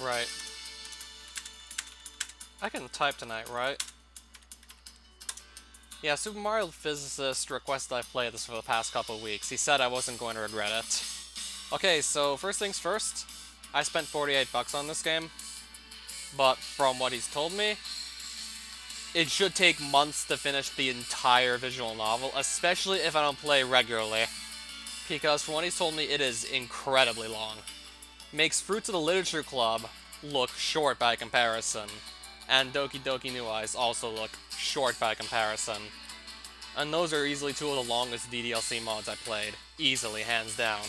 Right. I can type tonight, right? Yeah, Super Mario Physicist requested I play this for the past couple of weeks. He said I wasn't going to regret it. Okay, so first things first, I spent 48 bucks on this game, but from what he's told me, it should take months to finish the entire visual novel, especially if I don't play regularly, because from what he's told me, it is incredibly long. Makes Fruits of the Literature Club look short by comparison, and Doki Doki New Eyes also look short by comparison. And those are easily two of the longest DDLC mods I played. Easily, hands down.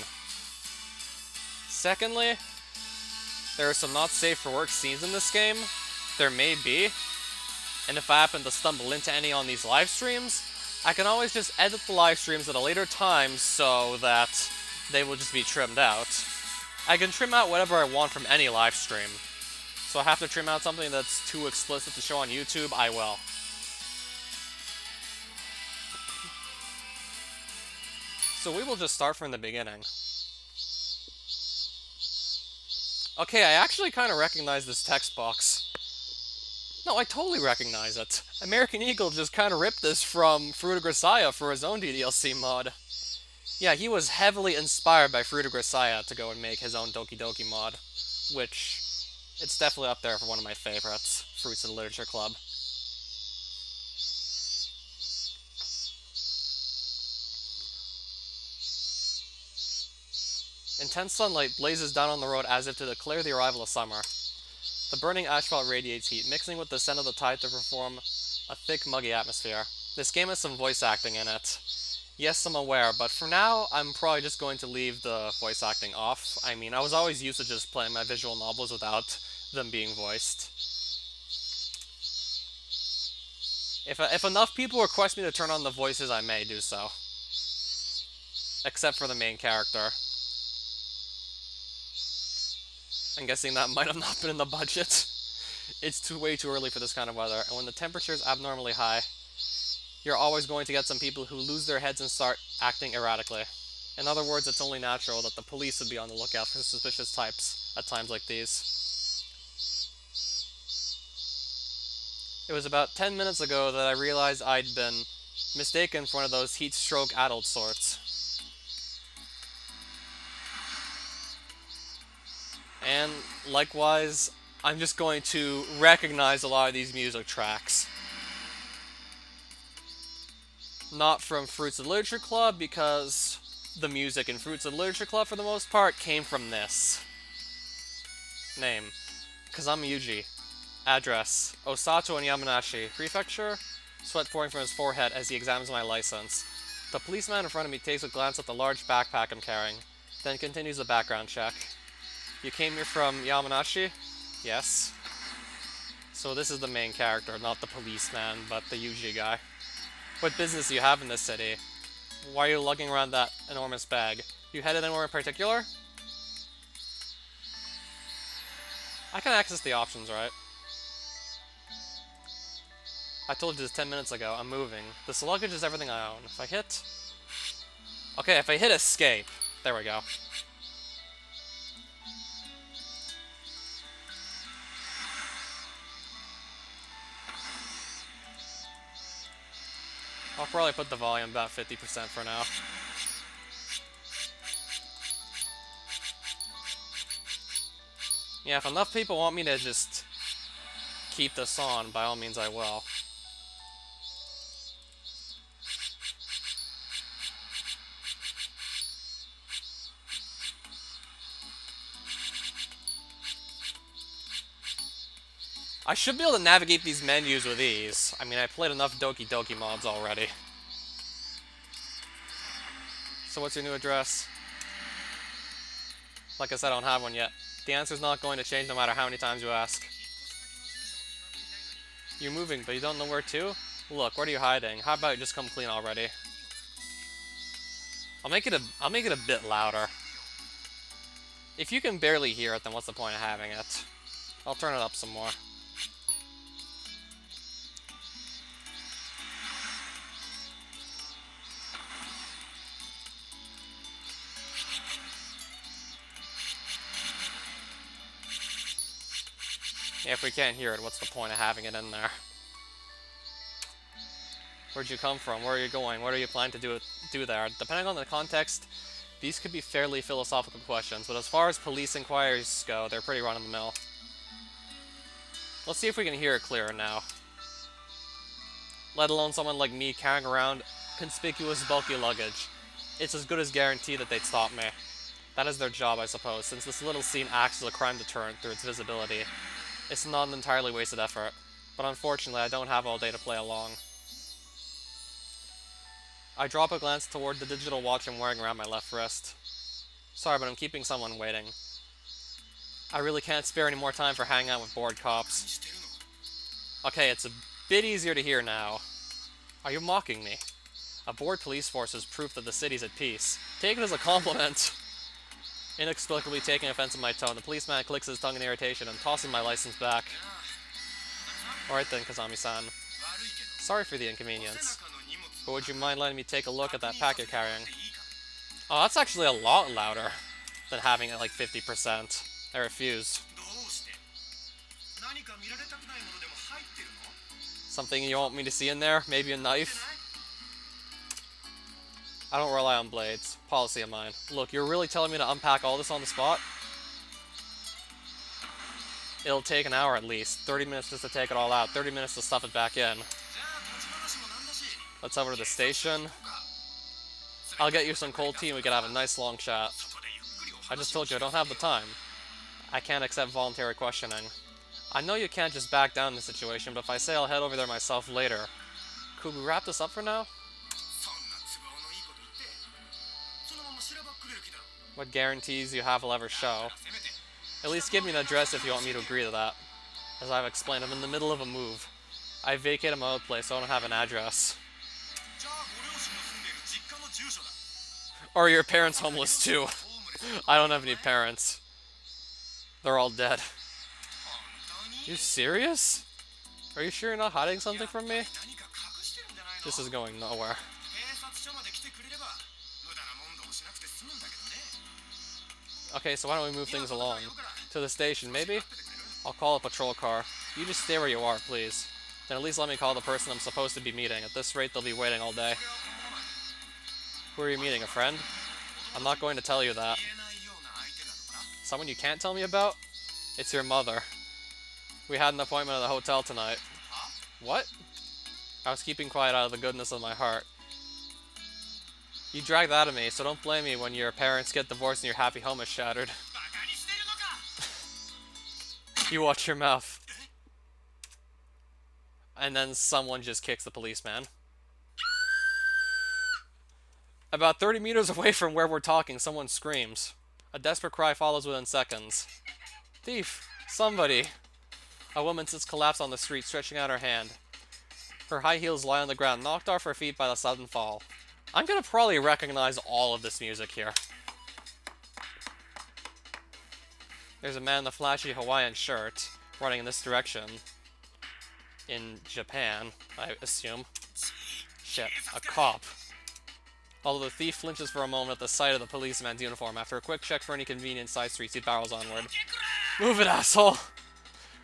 Secondly, there are some not safe for work scenes in this game. There may be. And if I happen to stumble into any on these live streams, I can always just edit the live streams at a later time so that they will just be trimmed out. I can trim out whatever I want from any live stream. So I have to trim out something that's too explicit to show on YouTube, I will. So we will just start from the beginning. Okay, I actually kind of recognize this text box. No, I totally recognize it. American Eagle just kind of ripped this from Fruit of Grisaia for his own DDLC mod. Yeah, he was heavily inspired by Fruit of Grisaia to go and make his own Doki Doki mod, which, it's definitely up there for one of my favorites, Fruits of the Literature Club. Intense sunlight blazes down on the road as if to declare the arrival of summer. The burning asphalt radiates heat, mixing with the scent of the tide to form a thick, muggy atmosphere. This game has some voice acting in it. Yes, I'm aware, but for now, I'm probably just going to leave the voice acting off. I mean, I was always used to just playing my visual novels without them being voiced. If enough people request me to turn on the voices, I may do so. Except for the main character. I'm guessing that might have not been in the budget. It's way too early for this kind of weather, and when the temperature is abnormally high, you're always going to get some people who lose their heads and start acting erratically. In other words, it's only natural that the police would be on the lookout for suspicious types at times like these. It was about 10 minutes ago that I realized I'd been mistaken for one of those heat stroke adult sorts. And likewise, I'm just going to recognize a lot of these music tracks. Not from Fruits of the Literature Club, because the music in Fruits of the Literature Club, for the most part, came from this. Name: Kazama Yuji. Address: Osato and Yamanashi. Prefecture: sweat pouring from his forehead as he examines my license. The policeman in front of me takes a glance at the large backpack I'm carrying, then continues the background check. You came here from Yamanashi? Yes. So this is the main character, not the policeman, but the Yuji guy. What business do you have in this city? Why are you lugging around that enormous bag? You headed anywhere in particular? I can access the options, right? I told you this 10 minutes ago. I'm moving. This luggage is everything I own. If I hit... Okay, if I hit escape... There we go. I'll probably put the volume about 50% for now. Yeah, if enough people want me to just keep this on, by all means I will. I should be able to navigate these menus with ease. I mean, I played enough Doki Doki mods already. So what's your new address? Like I said, I don't have one yet. The answer's not going to change no matter how many times you ask. You're moving, but you don't know where to? Look, what are you hiding? How about you just come clean already? I'll make it a bit louder. If you can barely hear it, then what's the point of having it? I'll turn it up some more. If we can't hear it, what's the point of having it in there? Where'd you come from? Where are you going? What are you planning to do there? Depending on the context, these could be fairly philosophical questions, but as far as police inquiries go, they're pretty run-of-the-mill. Let's see if we can hear it clearer now. Let alone someone like me carrying around conspicuous bulky luggage. It's as good as guaranteed that they'd stop me. That is their job, I suppose, since this little scene acts as a crime deterrent through its visibility. It's not an entirely wasted effort, but unfortunately I don't have all day to play along. I drop a glance toward the digital watch I'm wearing around my left wrist. Sorry, but I'm keeping someone waiting. I really can't spare any more time for hanging out with bored cops. Okay, it's a bit easier to hear now. Are you mocking me? A bored police force is proof that the city's at peace. Take it as a compliment. Inexplicably taking offense at my tone, the policeman clicks his tongue in irritation and tosses my license back. Alright then, Kazami-san. Sorry for the inconvenience, but would you mind letting me take a look at that pack you're carrying? Oh, that's actually a lot louder than having it like 50%. I refuse. Something you want me to see in there? Maybe a knife? I don't rely on blades. Policy of mine. Look, you're really telling me to unpack all this on the spot? It'll take an hour at least. 30 minutes just to take it all out. 30 minutes to stuff it back in. Let's head over to the station. I'll get you some cold tea and we can have a nice long chat. I just told you I don't have the time. I can't accept voluntary questioning. I know you can't just back down in this situation, but if I say I'll head over there myself later, could we wrap this up for now? What guarantees you have will ever show? At least give me an address if you want me to agree to that. As I've explained, I'm in the middle of a move. I vacated my old place, so I don't have an address. Or are your parents homeless too? I don't have any parents. They're all dead. You serious? Are you sure you're not hiding something from me? This is going nowhere. Okay, so why don't we move things along? To the station, maybe? I'll call a patrol car. You just stay where you are, please. Then at least let me call the person I'm supposed to be meeting. At this rate, they'll be waiting all day. Who are you meeting, a friend? I'm not going to tell you that. Someone you can't tell me about? It's your mother. We had an appointment at the hotel tonight. What? I was keeping quiet out of the goodness of my heart. You dragged that at me, so don't blame me when your parents get divorced and your happy home is shattered. You watch your mouth. And then someone just kicks the policeman. About 30 meters away from where we're talking, someone screams. A desperate cry follows within seconds. Thief! Somebody! A woman sits collapsed on the street, stretching out her hand. Her high heels lie on the ground, knocked off her feet by the sudden fall. I'm gonna probably recognize all of this music here. There's a man in a flashy Hawaiian shirt, running in this direction. In Japan, I assume. Shit, a cop. Although the thief flinches for a moment at the sight of the policeman's uniform, after a quick check for any convenient side streets, he barrels onward. Move it, asshole!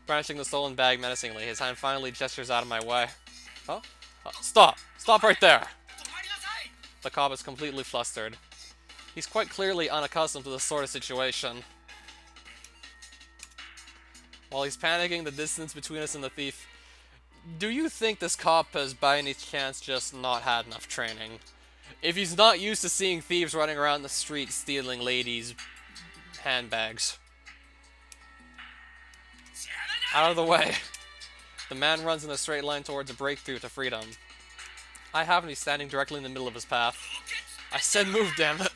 Brandishing the stolen bag menacingly, his hand finally gestures out of my way. Huh? Stop! Stop right there! The cop is completely flustered. He's quite clearly unaccustomed to this sort of situation. While he's panicking, the distance between us and the thief... Do you think this cop has by any chance just not had enough training? If he's not used to seeing thieves running around the street stealing ladies' handbags. Out of the way. The man runs in a straight line towards a breakthrough to freedom. I happen to be standing directly in the middle of his path. I said move, damn it!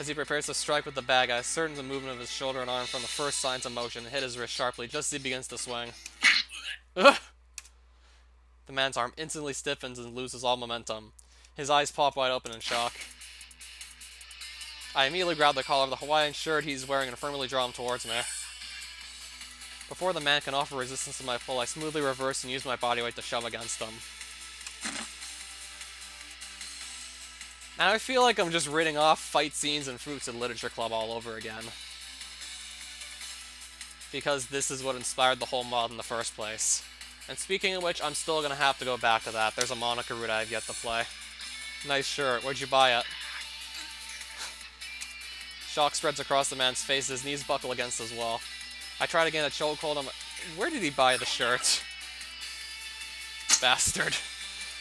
As he prepares to strike with the bag, I ascertain the movement of his shoulder and arm from the first signs of motion and hit his wrist sharply just as he begins to swing. Ugh! The man's arm instantly stiffens and loses all momentum. His eyes pop wide open in shock. I immediately grab the collar of the Hawaiian shirt he's wearing and firmly draw him towards me. Before the man can offer resistance to my pull, I smoothly reverse and use my body weight to shove against him. And I feel like I'm just reading off fight scenes in Fruits and Literature Club all over again. because this is what inspired the whole mod in the first place. And speaking of which, I'm still gonna have to go back to that. There's a Monica route I have yet to play. Nice shirt. Where'd you buy it? Shock spreads across the man's face. His knees buckle against his wall. I try to gain a chokehold on my... Where did he buy the shirt? Bastard.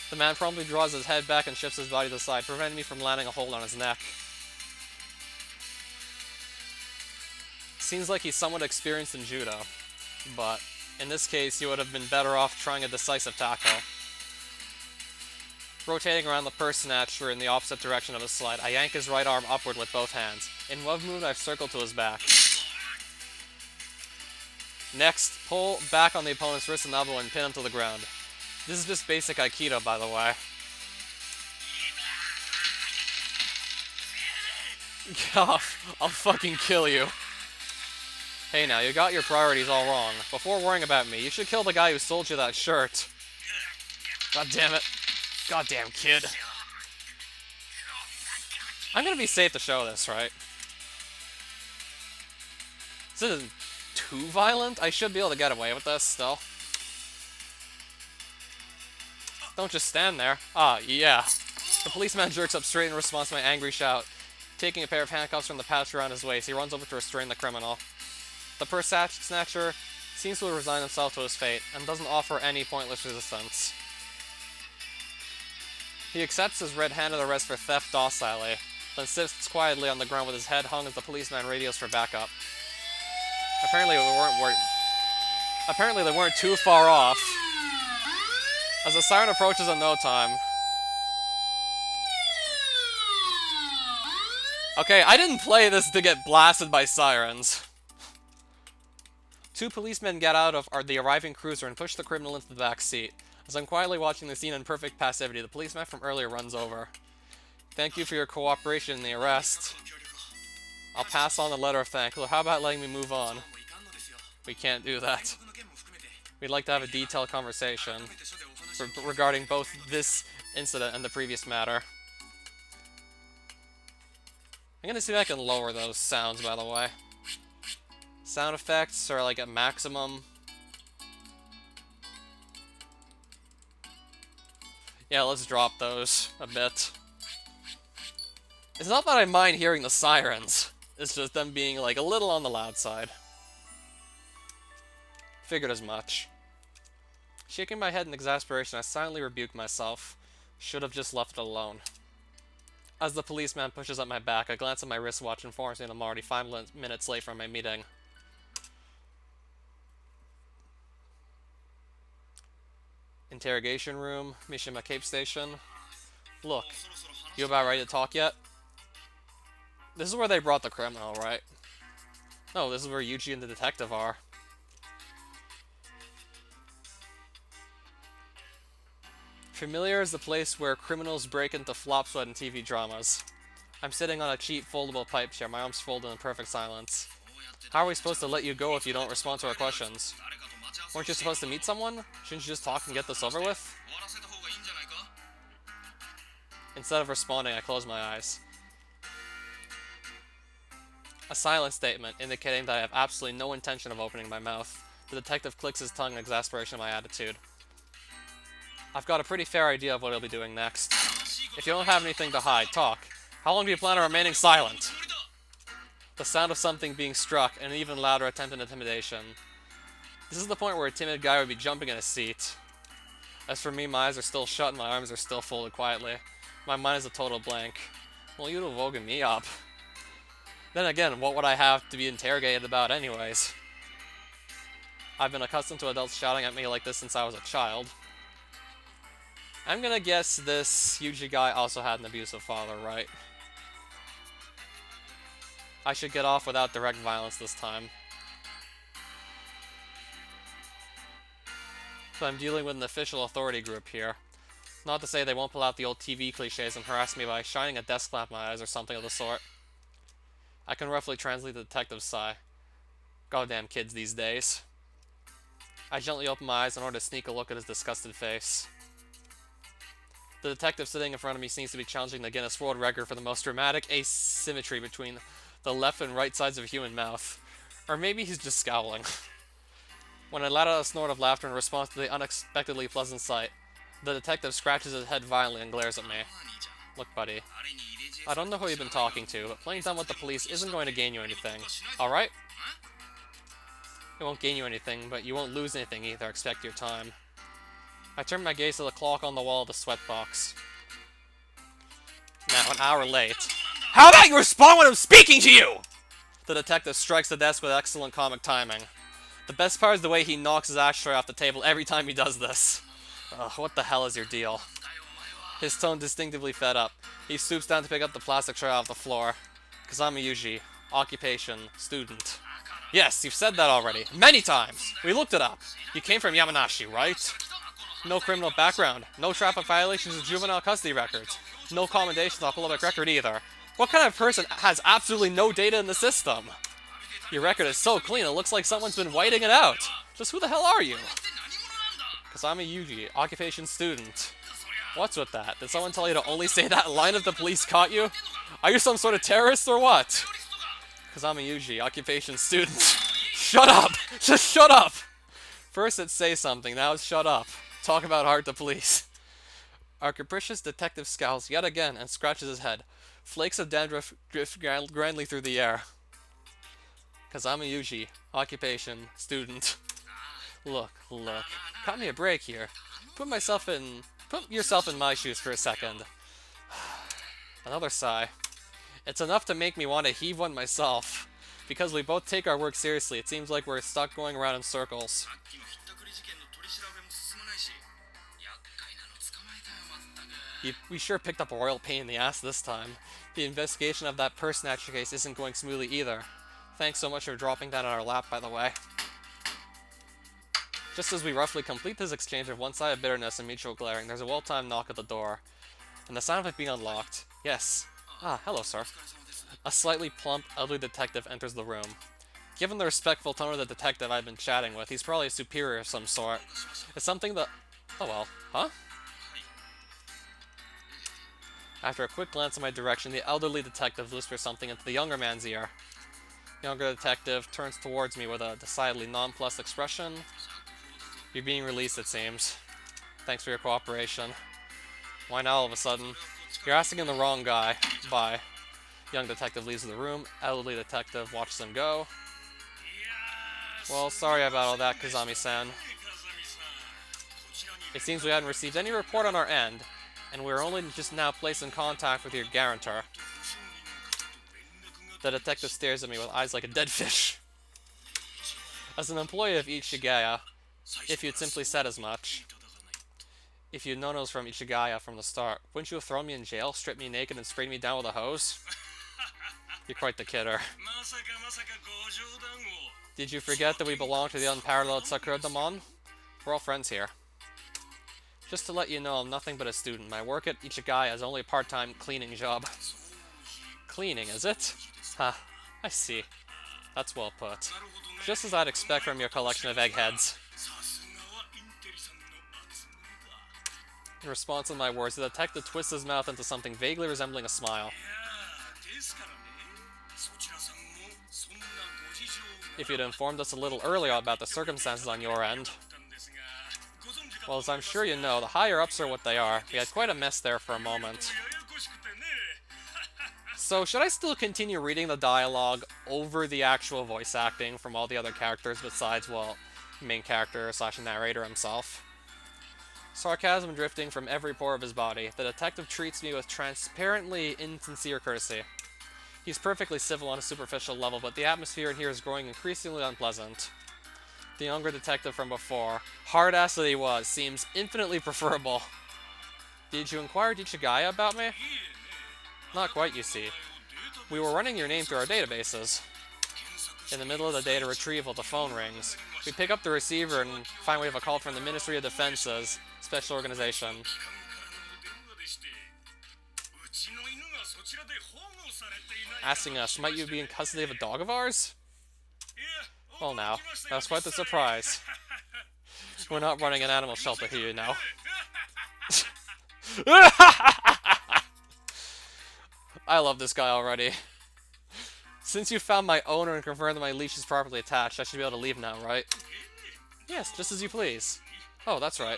The man promptly draws his head back and shifts his body to the side, preventing me from landing a hold on his neck. Seems like he's somewhat experienced in judo, but in this case, he would have been better off trying a decisive tackle. Rotating around the purse snatcher in the opposite direction of his slide, I yank his right arm upward with both hands. In one movement, I've circled to his back. Next, pull back on the opponent's wrist and elbow and pin him to the ground. This is just basic Aikido, by the way. I'll fucking kill you. Hey now, you got your priorities all wrong. Before worrying about me, you should kill the guy who sold you that shirt. God damn it. Goddamn kid. I'm gonna be safe to show this, right? This isn't too violent. I should be able to get away with this still. Don't just stand there. Ah, yeah. The policeman jerks up straight in response to my angry shout. Taking a pair of handcuffs from the pouch around his waist, he runs over to restrain the criminal. The purse snatcher seems to have resigned himself to his fate, and doesn't offer any pointless resistance. He accepts his red-handed arrest for theft docilely, then sits quietly on the ground with his head hung as the policeman radios for backup. Apparently they weren't too far off. As the siren approaches in no time... Okay, I didn't play this to get blasted by sirens. Two policemen get out of the arriving cruiser and push the criminal into the back seat. As I'm quietly watching the scene in perfect passivity, the policeman from earlier runs over. Thank you for your cooperation in the arrest. I'll pass on the letter of thanks. How about letting me move on? We can't do that. We'd like to have a detailed conversation regarding both this incident and the previous matter. I'm gonna see if I can lower those sounds, by the way. Sound effects are like at maximum. Yeah, let's drop those a bit. It's not that I mind hearing the sirens. It's just them being like a little on the loud side. Figured as much. Shaking my head in exasperation, I silently rebuked myself. Should have just left it alone. As the policeman pushes up my back, I glance at my wristwatch and informs me that I'm already 5 minutes late for my meeting. Interrogation room, Mishima Cape Station. Look, you about ready to talk yet? This is where they brought the criminal, right? No, this is where Yuji and the detective are. Familiar is the place where criminals break into flop sweat and TV dramas. I'm sitting on a cheap foldable pipe chair, my arms folded in perfect silence. How are we supposed to let you go if you don't respond to our questions? Weren't you supposed to meet someone? Shouldn't you just talk and get this over with? Instead of responding, I close my eyes. A silent statement, indicating that I have absolutely no intention of opening my mouth. The detective clicks his tongue in exasperation of my attitude. I've got a pretty fair idea of what he'll be doing next. If you don't have anything to hide, talk. How long do you plan on remaining silent? The sound of something being struck, and an even louder attempt at intimidation. This is the point where a timid guy would be jumping in his seat. As for me, my eyes are still shut and my arms are still folded quietly. My mind is a total blank. Well, you'd have woken me up. Then again, what would I have to be interrogated about anyways? I've been accustomed to adults shouting at me like this since I was a child. I'm gonna guess this Yuji guy also had an abusive father, right? I should get off without direct violence this time. So I'm dealing with an official authority group here. Not to say they won't pull out the old TV cliches and harass me by shining a desk lamp in my eyes or something of the sort. I can roughly translate the detective's sigh. Goddamn kids these days. I gently open my eyes in order to sneak a look at his disgusted face. The detective sitting in front of me seems to be challenging the Guinness World Record for the most dramatic asymmetry between the left and right sides of a human mouth. Or maybe he's just scowling. When I let out a snort of laughter in response to the unexpectedly pleasant sight, the detective scratches his head violently and glares at me. Look, buddy. I don't know who you've been talking to, but playing dumb with the police isn't going to gain you anything. Alright? It won't gain you anything, but you won't lose anything either. Expect your time. I turn my gaze to the clock on the wall of the sweatbox. Now, an hour late. How about you respond when I'm speaking to you?! The detective strikes the desk with excellent comic timing. The best part is the way he knocks his ashtray off the table every time he does this. Ugh, what the hell is your deal? His tone distinctively fed up. He stoops down to pick up the plastic tray off the floor. Kazama Yuji. Occupation. Student. Yes, you've said that already. Many times! We looked it up. You came from Yamanashi, right? No criminal background. No traffic violations of juvenile custody records. No commendations on public record either. What kind of person has absolutely no data in the system? Your record is so clean, it looks like someone's been whiting it out. Just who the hell are you? Kazama Yuji, occupation student. What's with that? Did someone tell you to only say that line if the police caught you? Are you some sort of terrorist or what? Kazama Yuji, occupation student. Shut up! Just shut up! First it's say something, now it's shut up. Talk about hard to police. Our capricious detective scowls yet again and scratches his head. Flakes of dandruff drift grandly through the air. Kazama Yuji, occupation, student. Look. Cut me a break here. Put yourself in my shoes for a second. Another sigh. It's enough to make me want to heave one myself. Because we both take our work seriously, it seems like we're stuck going around in circles. We sure picked up a royal pain in the ass this time. The investigation of that purse snatcher case isn't going smoothly either. Thanks so much for dropping that on our lap, by the way. Just as we roughly complete this exchange of one-sided bitterness and mutual glaring, there's a well-timed knock at the door, and the sound of it being unlocked. Yes. Ah, hello, sir. A slightly plump, elderly detective enters the room. Given the respectful tone of the detective I've been chatting with, he's probably a superior of some sort. It's something that... Oh well. Huh? After a quick glance in my direction, the elderly detective whispers something into the younger man's ear. The younger detective turns towards me with a decidedly nonplussed expression. You're being released, it seems. Thanks for your cooperation. Why now all of a sudden? You're asking the wrong guy. Bye. Young detective leaves the room. Elderly detective watches him go. Well, sorry about all that, Kazami-san. It seems we hadn't received any report on our end, and we're only just now placed in contact with your guarantor. The detective stares at me with eyes like a dead fish. As an employee of Ichigaya, if you'd simply said as much, if you'd known it was from Ichigaya from the start, wouldn't you have thrown me in jail, stripped me naked, and sprayed me down with a hose? You're quite the kidder. Did you forget that we belong to the unparalleled Sakura Damon? We're all friends here. Just to let you know, I'm nothing but a student. My work at Ichigaya is only a part-time cleaning job. Cleaning, is it? Huh, I see. That's well put. Just as I'd expect from your collection of eggheads. In response to my words, the detective twists his mouth into something vaguely resembling a smile. If you'd informed us a little earlier about the circumstances on your end. Well, as I'm sure you know, the higher-ups are what they are. We had quite a mess there for a moment. So, should I still continue reading the dialogue over the actual voice acting from all the other characters besides, well, main character / narrator himself? Sarcasm drifting from every pore of his body, the detective treats me with transparently insincere courtesy. He's perfectly civil on a superficial level, but the atmosphere in here is growing increasingly unpleasant. The younger detective from before, hard-ass that he was, seems infinitely preferable. Did you inquire to Ichigaya about me? Not quite, you see. We were running your name through our databases. In the middle of the data retrieval, the phone rings. We pick up the receiver and find we have a call from the Ministry of Defense's special organization. Asking us, might you be in custody of a dog of ours? Well now, that's quite the surprise. We're not running an animal shelter here, you know. I love this guy already. Since you found my owner and confirmed that my leash is properly attached, I should be able to leave now, right? Yes, just as you please. Oh, that's right.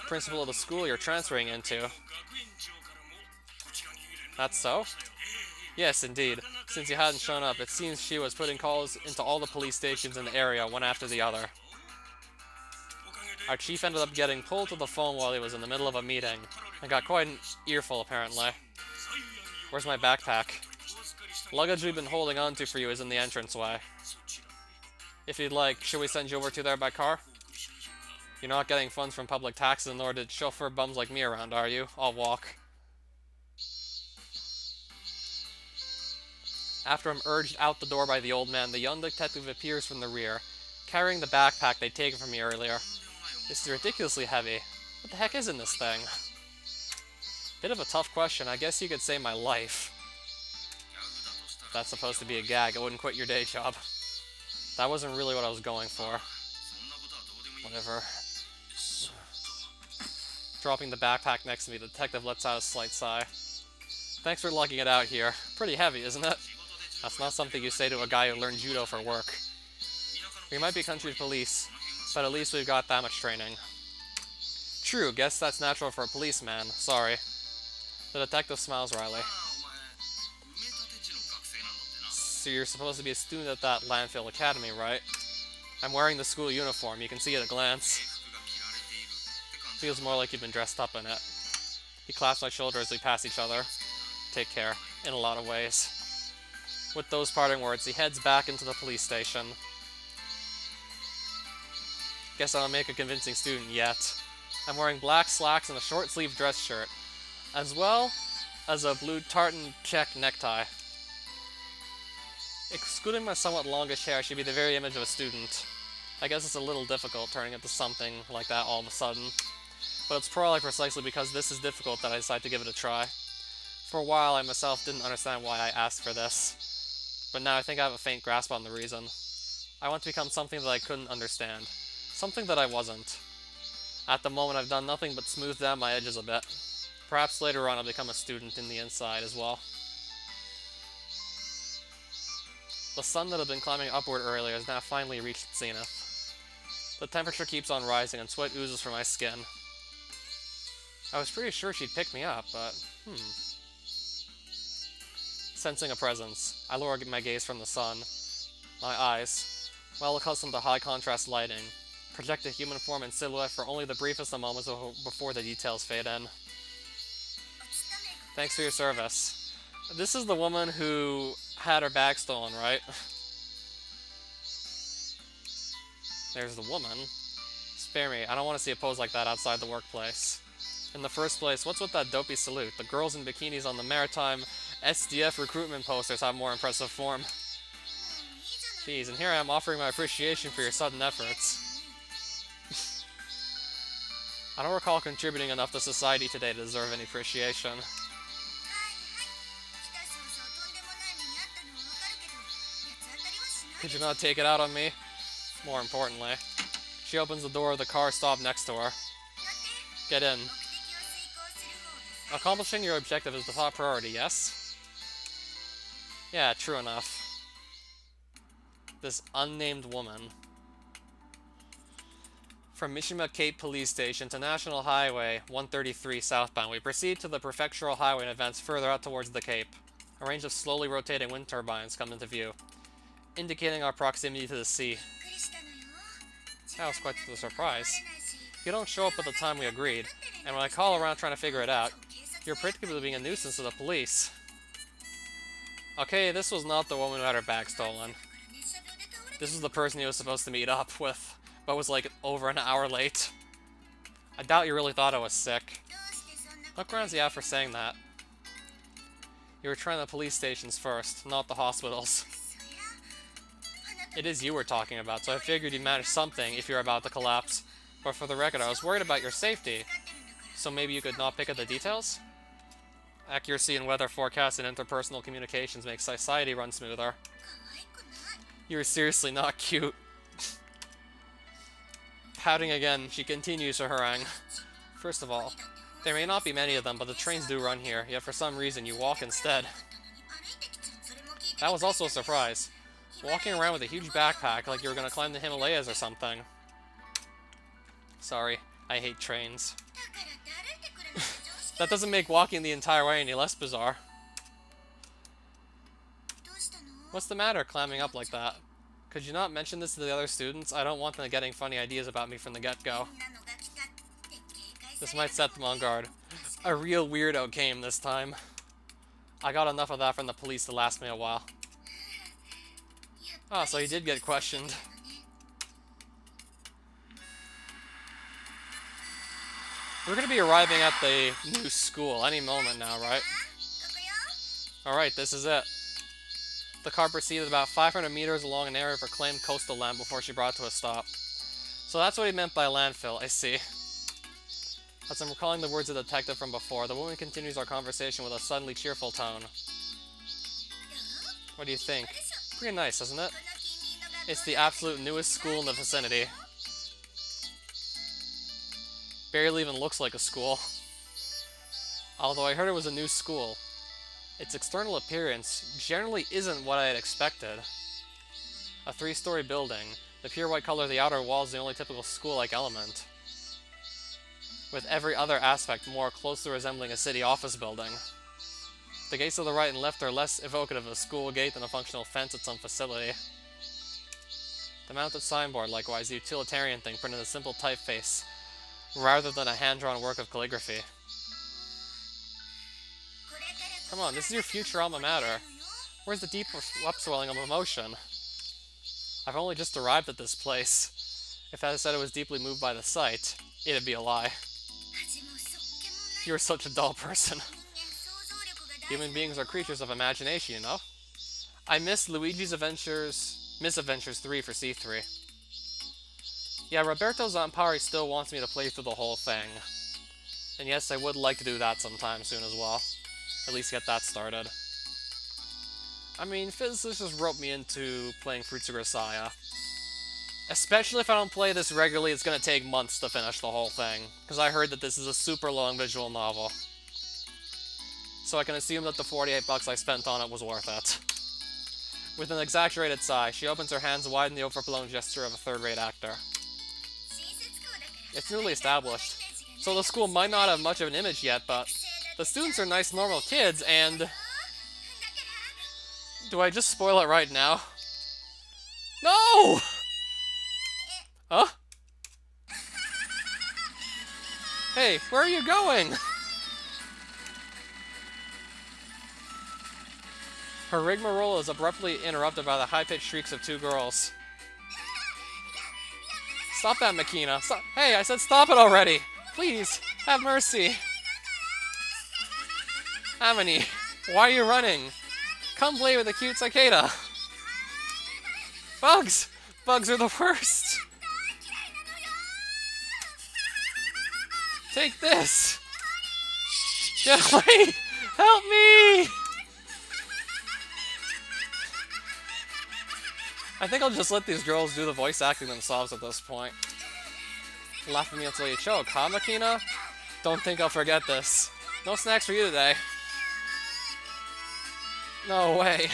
Principal of the school you're transferring into. That's so? Yes, indeed. Since you hadn't shown up, it seems she was putting calls into all the police stations in the area, one after the other. Our chief ended up getting pulled to the phone while he was in the middle of a meeting, and got quite an earful, apparently. Where's my backpack? Luggage we've been holding on to for you is in the entranceway. If you'd like, should we send you over to there by car? You're not getting funds from public taxes nor did chauffeur bums like me around, are you? I'll walk. After I'm urged out the door by the old man, the young detective appears from the rear, carrying the backpack they'd taken from me earlier. This is ridiculously heavy. What the heck is in this thing? Bit of a tough question. I guess you could say my life. If that's supposed to be a gag, I wouldn't quit your day job. That wasn't really what I was going for. Whatever. Dropping the backpack next to me, the detective lets out a slight sigh. Thanks for lugging it out here. Pretty heavy, isn't it? That's not something you say to a guy who learned judo for work. We might be country police, but at least we've got that much training. True, guess that's natural for a policeman. Sorry. The detective smiles wryly. So you're supposed to be a student at that landfill academy, right? I'm wearing the school uniform, you can see at a glance. Feels more like you've been dressed up in it. He claps my shoulder as we pass each other. Take care, in a lot of ways. With those parting words, he heads back into the police station. Guess I don't make a convincing student yet. I'm wearing black slacks and a short-sleeved dress shirt, as well as a blue tartan check necktie. Excluding my somewhat longish hair, I should be the very image of a student. I guess it's a little difficult turning into something like that all of a sudden. But it's probably precisely because this is difficult that I decided to give it a try. For a while, I myself didn't understand why I asked for this. But now I think I have a faint grasp on the reason. I want to become something that I couldn't understand. Something that I wasn't. At the moment, I've done nothing but smooth down my edges a bit. Perhaps later on I'll become a student in the inside as well. The sun that had been climbing upward earlier has now finally reached its zenith. The temperature keeps on rising and sweat oozes from my skin. I was pretty sure she'd pick me up, but Sensing a presence, I lower my gaze from the sun. My eyes, well accustomed to high contrast lighting, project a human form in silhouette for only the briefest of moments before the details fade in. Thanks for your service. This is the woman who had her bag stolen, right? There's the woman. Spare me, I don't want to see a pose like that outside the workplace. In the first place, what's with that dopey salute? The girls in bikinis on the maritime SDF recruitment posters have more impressive form. Jeez, and here I am offering my appreciation for your sudden efforts. I don't recall contributing enough to society today to deserve any appreciation. Could you not take it out on me? More importantly. She opens the door of the car stop next to her. Get in. Accomplishing your objective is the top priority, yes? Yeah, true enough. This unnamed woman. From Mishima Cape Police Station to National Highway 133 southbound, we proceed to the Prefectural Highway and advance further out towards the Cape. A range of slowly rotating wind turbines come into view, indicating our proximity to the sea. That was quite the surprise. You don't show up at the time we agreed, and when I call around trying to figure it out, you're predictably being a nuisance to the police. Okay, this was not the woman who had her bag stolen. This was the person he was supposed to meet up with, but was like over an hour late. I doubt you really thought I was sick. What grounds do you have for saying that? You were trying the police stations first, not the hospitals. It is you we're talking about, so I figured you'd manage something if you're about to collapse. But for the record, I was worried about your safety. So maybe you could not pick up the details? Accuracy in weather forecasts and interpersonal communications makes society run smoother. You're seriously not cute. Pouting again, she continues her harangue. First of all, there may not be many of them, but the trains do run here, yet for some reason you walk instead. That was also a surprise. Walking around with a huge backpack like you were gonna climb the Himalayas or something. Sorry, I hate trains. That doesn't make walking the entire way any less bizarre. What's the matter, climbing up like that? Could you not mention this to the other students? I don't want them getting funny ideas about me from the get-go. This might set them on guard. A real weirdo came this time. I got enough of that from the police to last me a while. Oh, so he did get questioned. We're gonna be arriving at the new school any moment now, right? Alright, this is it. The car proceeded about 500 meters along an area of reclaimed coastal land before she brought to a stop. So that's what he meant by landfill, I see. As I'm recalling the words of the detective from before, the woman continues our conversation with a suddenly cheerful tone. What do you think? Pretty nice, isn't it? It's the absolute newest school in the vicinity. Barely even looks like a school. Although I heard it was a new school. Its external appearance generally isn't what I had expected. A 3-story building. The pure white color of the outer wall is the only typical school-like element, with every other aspect more closely resembling a city office building. The gates to the right and left are less evocative of a school gate than a functional fence at some facility. The mounted signboard, likewise, a utilitarian thing printed in a simple typeface, rather than a hand-drawn work of calligraphy. Come on, this is your future alma mater. Where's the deep upswelling of emotion? I've only just arrived at this place. If I said I was deeply moved by the sight, it'd be a lie. You're such a dull person. Human beings are creatures of imagination, you know? I missed Luigi's Misadventures 3 for C3. Yeah, Roberto Zampari still wants me to play through the whole thing. And yes, I would like to do that sometime soon as well. At least get that started. I mean, physicists just roped me into playing Fruits of Grisaia. Especially if I don't play this regularly, it's gonna take months to finish the whole thing. Because I heard that this is a super long visual novel. So I can assume that the 48 bucks I spent on it was worth it. With an exaggerated sigh, she opens her hands wide in the overblown gesture of a third-rate actor. It's newly established, so the school might not have much of an image yet, but the students are nice, normal kids, and... Do I just spoil it right now? No! Huh? Hey, where are you going? Her rigmarole is abruptly interrupted by the high-pitched shrieks of 2 girls. Stop that, Makina. Stop. Hey, I said stop it already! Please, have mercy. Amini, why are you running? Come play with the cute cicada. Bugs! Bugs are the worst! Take this! Get away! Help me! I think I'll just let these girls do the voice acting themselves at this point. Laugh at me until you choke, huh, Makina? Don't think I'll forget this. No snacks for you today. No way.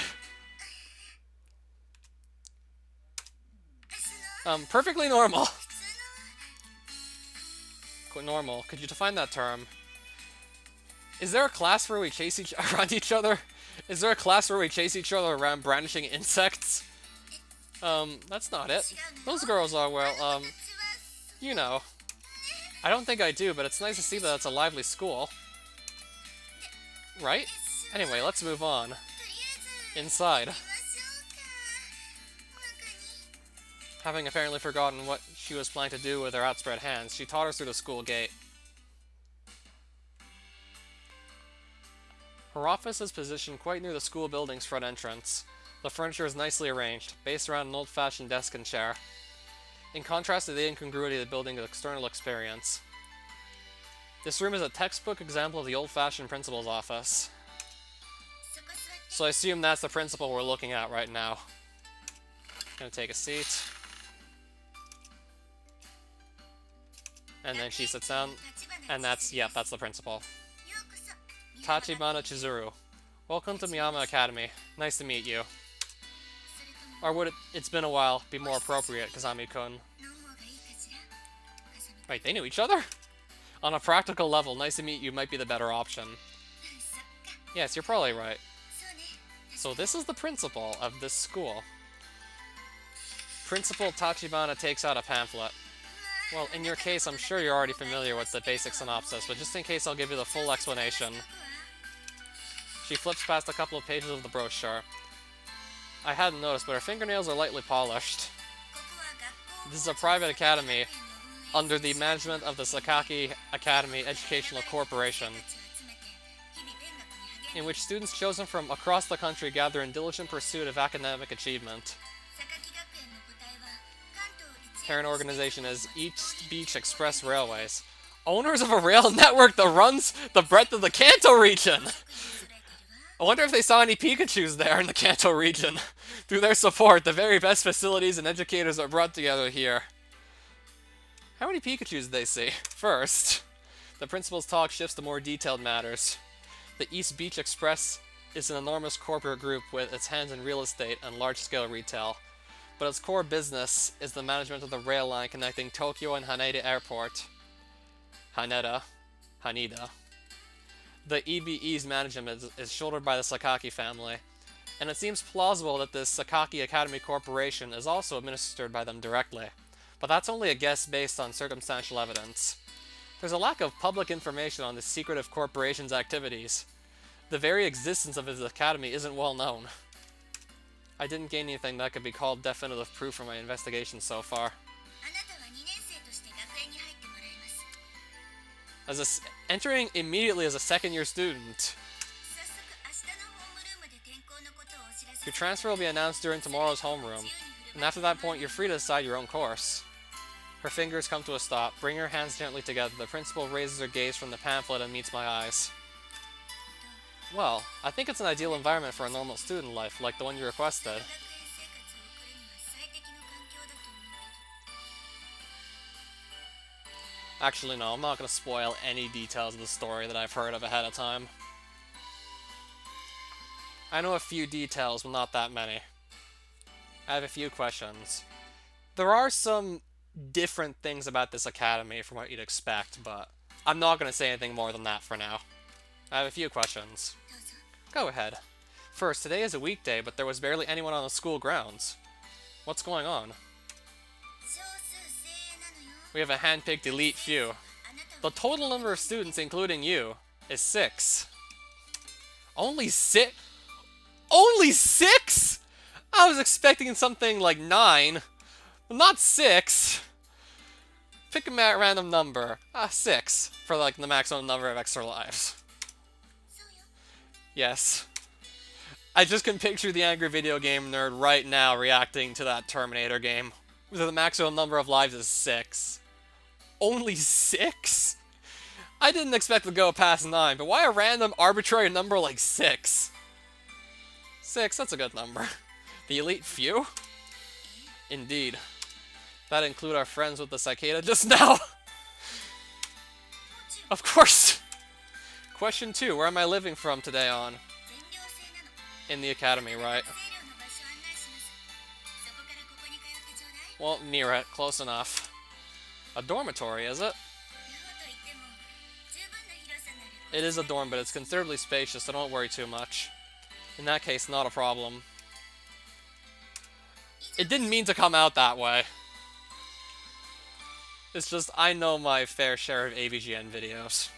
Perfectly normal. Normal. Could you define that term? Is there a class where we chase around each other? Is there a class where we chase each other around brandishing insects? That's not it. Those girls are, well, you know. I don't think I do, but it's nice to see that it's a lively school. Right? Anyway, let's move on. Inside. Having apparently forgotten what she was planning to do with her outspread hands, she totters through the school gate. Her office is positioned quite near the school building's front entrance. The furniture is nicely arranged, based around an old-fashioned desk and chair, in contrast to the incongruity of the building's external experience. This room is a textbook example of the old-fashioned principal's office. So I assume that's the principal we're looking at right now. Gonna take a seat. And then she sits down, and that's the principal. Tachibana Chizuru. Welcome to Miyama Academy. Nice to meet you. Or would it's been a while, be more appropriate, Kazami-kun. Wait, they knew each other? On a practical level, nice to meet you might be the better option. Yes, you're probably right. So this is the principal of this school. Principal Tachibana takes out a pamphlet. Well, in your case, I'm sure you're already familiar with the basic synopsis, but just in case I'll give you the full explanation. She flips past a couple of pages of the brochure. I hadn't noticed, but her fingernails are lightly polished. This is a private academy under the management of the Sakaki Academy Educational Corporation, in which students chosen from across the country gather in diligent pursuit of academic achievement. Parent organization is East Beach Express Railways, owners of a rail network that runs the breadth of the Kanto region. I wonder if they saw any Pikachus there in the Kanto region. Through their support, the very best facilities and educators are brought together here. How many Pikachus did they see? First, the principal's talk shifts to more detailed matters. The East Beach Express is an enormous corporate group with its hands in real estate and large-scale retail, but its core business is the management of the rail line connecting Tokyo and Haneda Airport. Haneda. The EBE's management is shouldered by the Sakaki family, and it seems plausible that this Sakaki Academy Corporation is also administered by them directly, but that's only a guess based on circumstantial evidence. There's a lack of public information on this secretive corporation's activities. The very existence of its academy isn't well known. I didn't gain anything that could be called definitive proof from my investigation so far. Entering immediately as a second-year student. Your transfer will be announced during tomorrow's homeroom, and after that point you're free to decide your own course. Her fingers come to a stop. Bring her hands gently together. The principal raises her gaze from the pamphlet and meets my eyes. Well, I think it's an ideal environment for a normal student life, like the one you requested. Actually, no, I'm not going to spoil any details of the story that I've heard of ahead of time. I know a few details, but not that many. I have a few questions. There are some different things about this academy from what you'd expect, but I'm not going to say anything more than that for now. I have a few questions. Go ahead. First, today is a weekday, but there was barely anyone on the school grounds. What's going on? We have a hand-picked elite few. The total number of students, including you, is 6. Only 6? Only 6?! I was expecting something like 9, but not 6. Pick a random number. 6, for like the maximum number of extra lives. Yes. I just can picture the angry video game nerd right now reacting to that Terminator game. The maximum number of lives is 6. Only 6? I didn't expect to go past 9, but why a random arbitrary number like 6? 6, that's a good number. The elite few? Indeed. That include our friends with the cicada just now. Of course. Question 2, where am I living from today on? In the academy, right? Well, near it. Close enough. A dormitory, is it? It is a dorm, but it's considerably spacious, so don't worry too much. In that case, not a problem. It didn't mean to come out that way. It's just, I know my fair share of AVGN videos.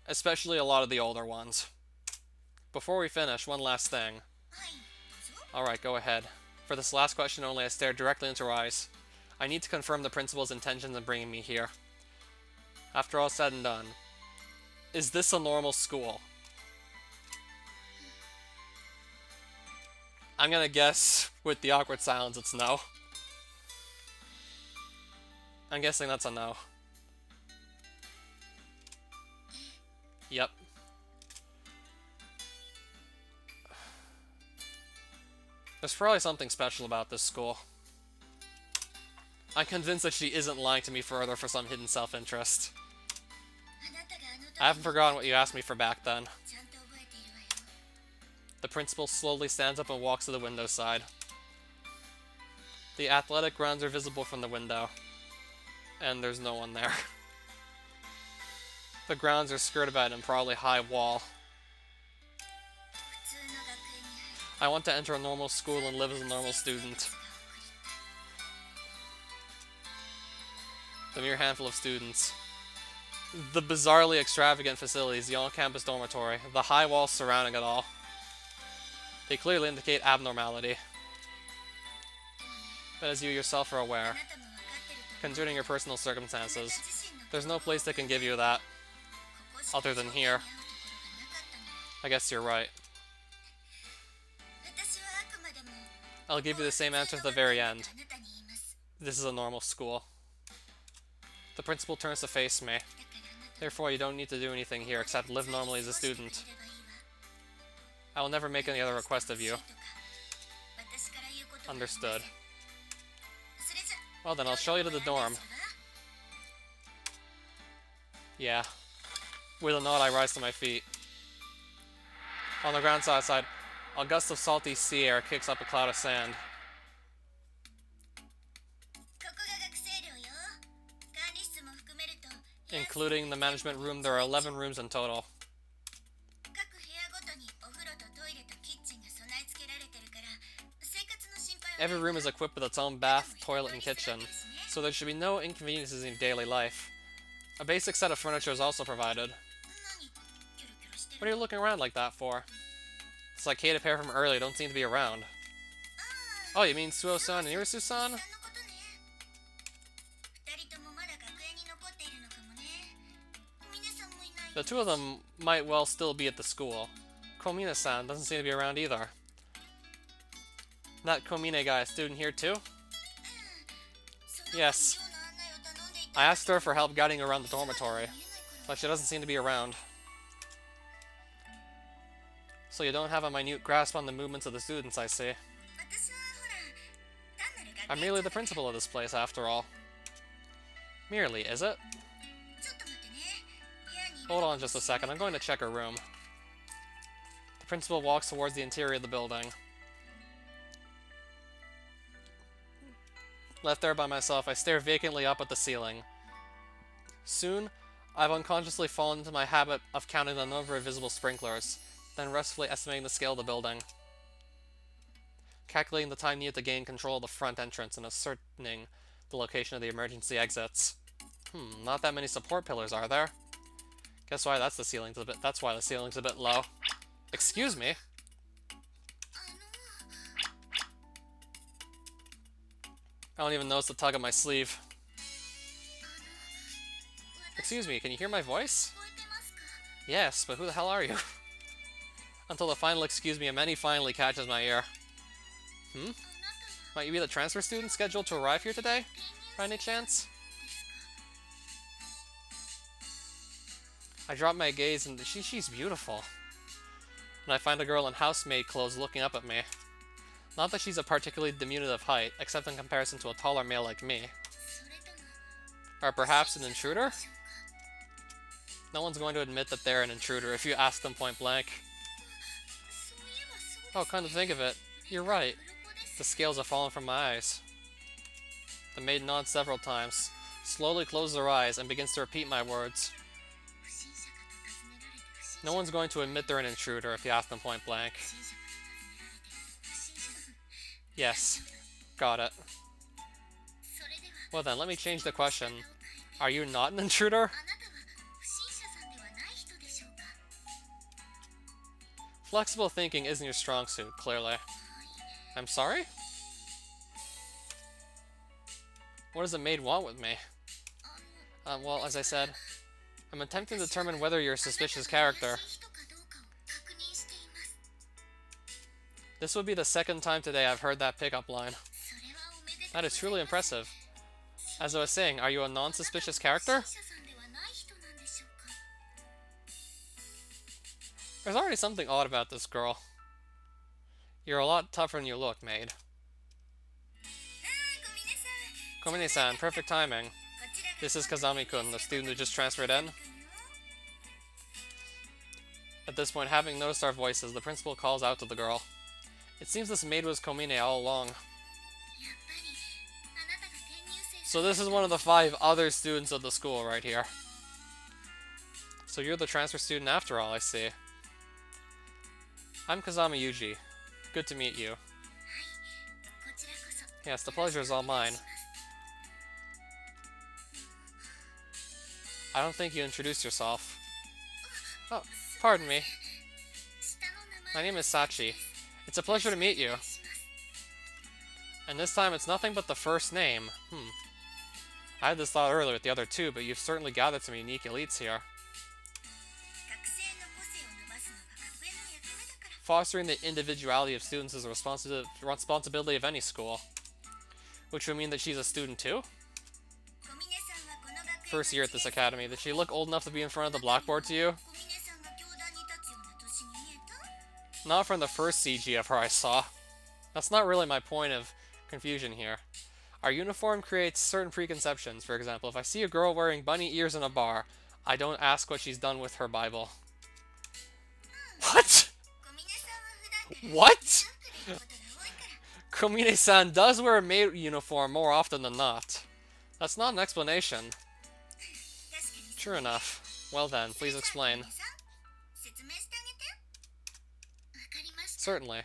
Especially a lot of the older ones. Before we finish, one last thing. Alright, go ahead. For this last question only, I stared directly into her eyes. I need to confirm the principal's intentions in bringing me here. After all said and done, is this a normal school? I'm gonna guess, with the awkward silence, it's no. I'm guessing that's a no. Yep. There's probably something special about this school. I'm convinced that she isn't lying to me further for some hidden self-interest. I haven't forgotten what you asked me for back then. The principal slowly stands up and walks to the window side. The athletic grounds are visible from the window. And there's no one there. The grounds are skirted by an improbably high wall. I want to enter a normal school and live as a normal student. The mere handful of students. The bizarrely extravagant facilities, the on-campus dormitory, the high walls surrounding it all. They clearly indicate abnormality. But as you yourself are aware, considering your personal circumstances, there's no place that can give you that, other than here. I guess you're right. I'll give you the same answer at the very end. This is a normal school. The principal turns to face me. Therefore, you don't need to do anything here except live normally as a student. I will never make any other request of you. Understood. Well then, I'll show you to the dorm. Yeah. With a nod, I rise to my feet. On the ground outside, a gust of salty sea air kicks up a cloud of sand. Including the management room, there are 11 rooms in total. Every room is equipped with its own bath, toilet, and kitchen, so there should be no inconveniences in daily life. A basic set of furniture is also provided. What are you looking around like that for? It's like Kate pair from earlier don't seem to be around. Oh, you mean Suo-san and Irisu-san? The two of them might well still be at the school. Komina-san doesn't seem to be around either. That Komine guy a student here too? Yes. I asked her for help guiding around the dormitory, but she doesn't seem to be around. So you don't have a minute grasp on the movements of the students, I see. I'm merely the principal of this place, after all. Merely, is it? Hold on just a second, I'm going to check her room. The principal walks towards the interior of the building. Left there by myself, I stare vacantly up at the ceiling. Soon, I've unconsciously fallen into my habit of counting the number of visible sprinklers, then restfully estimating the scale of the building. Calculating the time needed to gain control of the front entrance and ascertaining the location of the emergency exits. Not that many support pillars, are there? Guess why that's why the ceiling's a bit low. Excuse me? I don't even notice the tug of my sleeve. Excuse me, can you hear my voice? Yes, but who the hell are you? Until the final excuse me, a many finally catches my ear. Might you be the transfer student scheduled to arrive here today? By any chance? I drop my gaze and she's beautiful. And I find a girl in housemaid clothes looking up at me. Not that she's a particularly diminutive height, except in comparison to a taller male like me. Or perhaps an intruder? No one's going to admit that they're an intruder if you ask them point blank. Oh, come to think of it, you're right. The scales have fallen from my eyes. The maid nods several times, slowly closes her eyes, and begins to repeat my words. No one's going to admit they're an intruder if you ask them point blank. Yes. Got it. Well then, let me change the question. Are you not an intruder? Flexible thinking isn't your strong suit, clearly. I'm sorry? What does the maid want with me? Well, as I said, I'm attempting to determine whether you're a suspicious character. This would be the second time today I've heard that pickup line. That is truly impressive. As I was saying, are you a non-suspicious character? There's already something odd about this girl. You're a lot tougher than you look, maid. Komine-san, perfect timing. This is Kazami-kun, the student who just transferred in. At this point, having noticed our voices, the principal calls out to the girl. It seems this maid was Komine all along. So this is one of the 5 other students of the school right here. So you're the transfer student after all, I see. I'm Kazama Yuji. Good to meet you. Yes, the pleasure is all mine. I don't think you introduced yourself. Oh, pardon me. My name is Sachi. It's a pleasure to meet you. And this time it's nothing but the first name. I had this thought earlier with the other 2, but you've certainly gathered some unique elites here. Fostering the individuality of students is a responsibility of any school. Which would mean that she's a student too? First year at this academy. Did she look old enough to be in front of the blackboard to you? Not from the first CG of her I saw. That's not really my point of confusion here. Our uniform creates certain preconceptions. For example, if I see a girl wearing bunny ears in a bar, I don't ask what she's done with her Bible. What? What? Komine-san does wear a maid uniform more often than not. That's not an explanation. True enough. Well then, please explain. Certainly.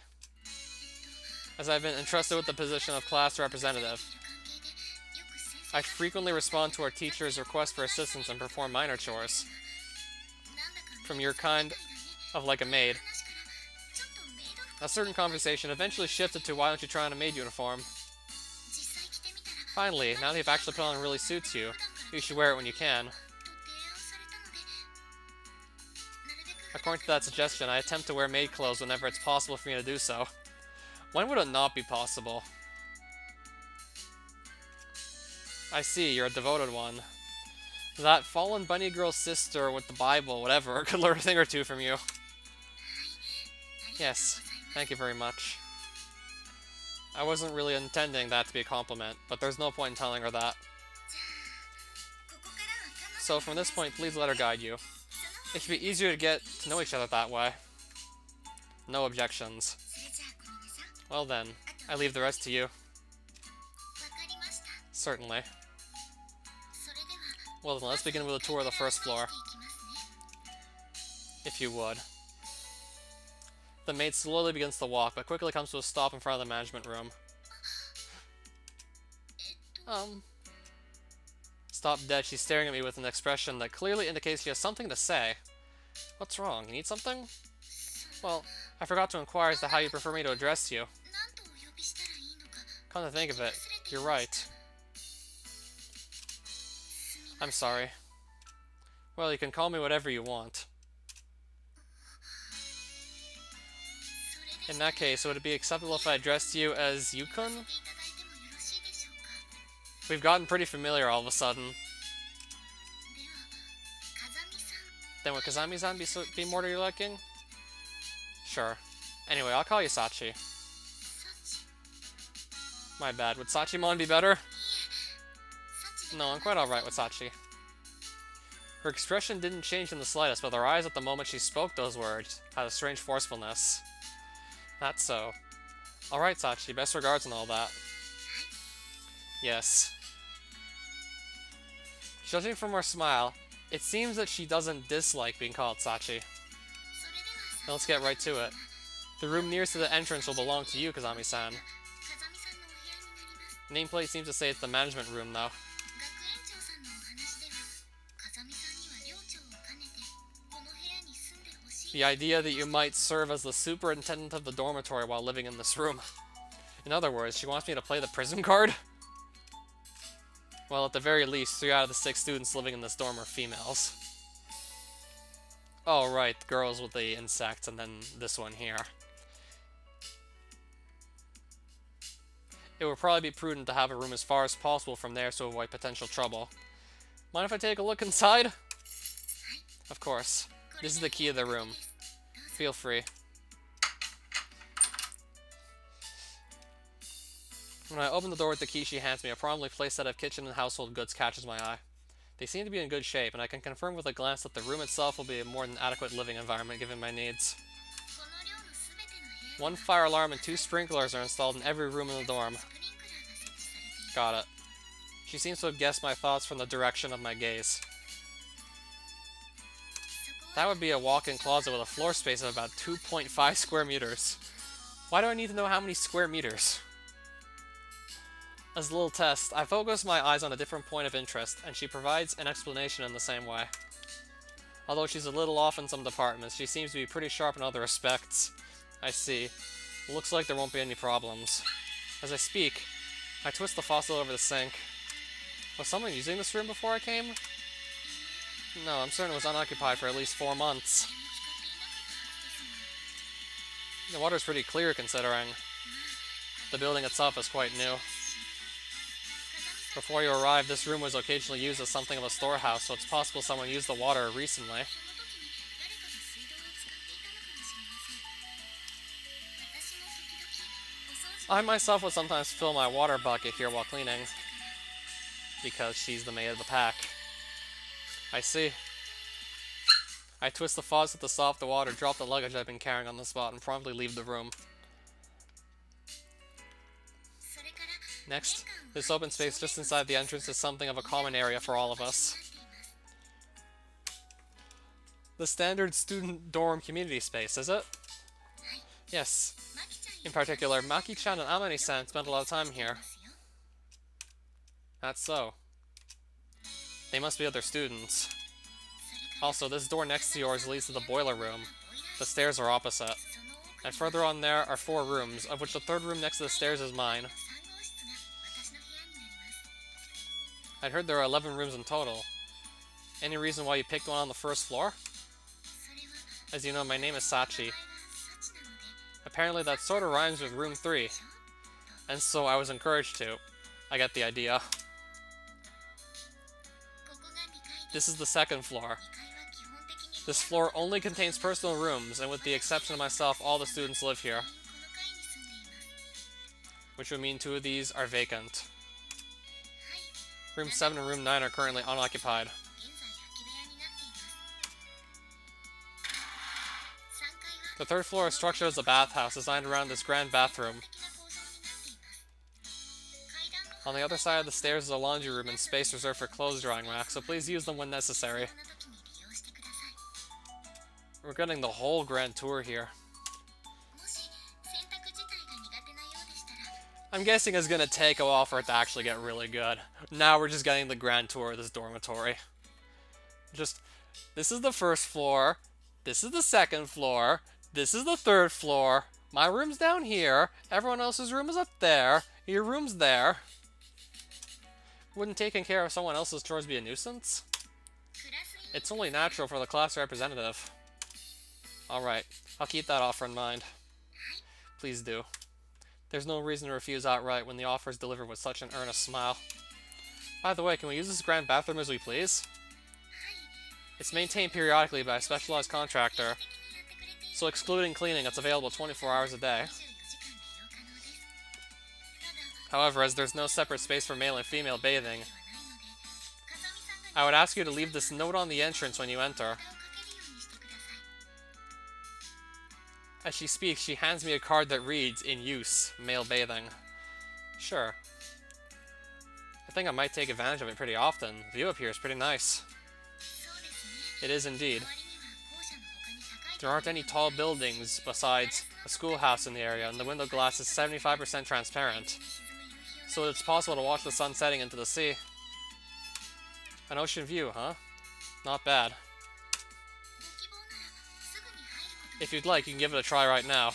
As I've been entrusted with the position of class representative, I frequently respond to our teachers' requests for assistance and perform minor chores. From your kind of like a maid. A certain conversation eventually shifted to why don't you try on a maid uniform? Finally, now that you've actually put on really suits you, you should wear it when you can. According to that suggestion, I attempt to wear maid clothes whenever it's possible for me to do so. When would it not be possible? I see, you're a devoted one. That fallen bunny girl's sister with the Bible, whatever, could learn a thing or two from you. Yes, thank you very much. I wasn't really intending that to be a compliment, but there's no point in telling her that. So from this point, please let her guide you. It should be easier to get to know each other that way. No objections. Well then, I leave the rest to you. Certainly. Well then, let's begin with a tour of the first floor. If you would. The maid slowly begins to walk, but quickly comes to a stop in front of the management room. Stop dead. She's staring at me with an expression that clearly indicates she has something to say. What's wrong? You need something? Well, I forgot to inquire as to how you prefer me to address you. Come to think of it, you're right. I'm sorry. Well, you can call me whatever you want. In that case, would it be acceptable if I addressed you as Yukun? We've gotten pretty familiar all of a sudden. Then would Kazami-san be more to your liking? Sure. Anyway, I'll call you Sachi. My bad. Would Sachimon be better? No, I'm quite alright with Sachi. Her expression didn't change in the slightest, but her eyes at the moment she spoke those words had a strange forcefulness. That's so. Alright, Sachi, best regards and all that. Yes. Judging from her smile, it seems that she doesn't dislike being called Sachi. Now let's get right to it. The room nearest to the entrance will belong to you, Kazami-san. Nameplate seems to say it's the management room, though. The idea that you might serve as the superintendent of the dormitory while living in this room. In other words, she wants me to play the prison card? Well, at the very least, 3 out of the 6 students living in this dorm are females. Oh, right, the girls with the insects, and then this one here. It would probably be prudent to have a room as far as possible from there to avoid potential trouble. Mind if I take a look inside? Of course. This is the key of the room. Feel free. When I open the door with the key she hands me, a prominently placed set of kitchen and household goods catches my eye. They seem to be in good shape, and I can confirm with a glance that the room itself will be a more than adequate living environment given my needs. 1 fire alarm and 2 sprinklers are installed in every room in the dorm. Got it. She seems to have guessed my thoughts from the direction of my gaze. That would be a walk-in closet with a floor space of about 2.5 square meters. Why do I need to know how many square meters? As a little test, I focus my eyes on a different point of interest, and she provides an explanation in the same way. Although she's a little off in some departments, she seems to be pretty sharp in other respects. I see. Looks like there won't be any problems. As I speak, I twist the faucet over the sink. Was someone using this room before I came? No, I'm certain it was unoccupied for at least 4 months. The water's pretty clear considering the building itself is quite new. Before you arrived, this room was occasionally used as something of a storehouse, so it's possible someone used the water recently. I myself would sometimes fill my water bucket here while cleaning, because she's the maid of the pack. I see. I twist the faucet to stop the water, drop the luggage I've been carrying on the spot, and promptly leave the room. Next, this open space just inside the entrance is something of a common area for all of us. The standard student dorm community space, is it? Yes. In particular, Maki-chan and Amane-san spent a lot of time here. That's so. They must be other students. Also, this door next to yours leads to the boiler room. The stairs are opposite. And further on there are 4 rooms, of which the 3rd room next to the stairs is mine. I'd heard there are 11 rooms in total. Any reason why you picked one on the 1st floor? As you know, my name is Sachi. Apparently that sort of rhymes with room 3. And so I was encouraged to. I get the idea. This is the 2nd floor. This floor only contains personal rooms, and with the exception of myself, all the students live here. Which would mean 2 of these are vacant. Room 7 and room 9 are currently unoccupied. The 3rd floor is structured as a bathhouse designed around this grand bathroom. On the other side of the stairs is a laundry room and space reserved for clothes drying racks, so please use them when necessary. We're getting the whole grand tour here. I'm guessing it's gonna take a while for it to actually get really good. Now we're just getting the grand tour of this dormitory. This is the 1st floor, this is the 2nd floor, this is the 3rd floor, my room's down here, everyone else's room is up there, your room's there. Wouldn't taking care of someone else's chores be a nuisance? It's only natural for the class representative. Alright, I'll keep that offer in mind. Please do. There's no reason to refuse outright when the offer is delivered with such an earnest smile. By the way, can we use this grand bathroom as we please? It's maintained periodically by a specialized contractor, so excluding cleaning, it's available 24 hours a day. However, as there's no separate space for male and female bathing, I would ask you to leave this note on the entrance when you enter. As she speaks, she hands me a card that reads, "In use, male bathing." Sure. I think I might take advantage of it pretty often. The view up here is pretty nice. It is indeed. There aren't any tall buildings besides a schoolhouse in the area, and the window glass is 75% transparent. So it's possible to watch the sun setting into the sea. An ocean view, huh? Not bad. If you'd like, you can give it a try right now.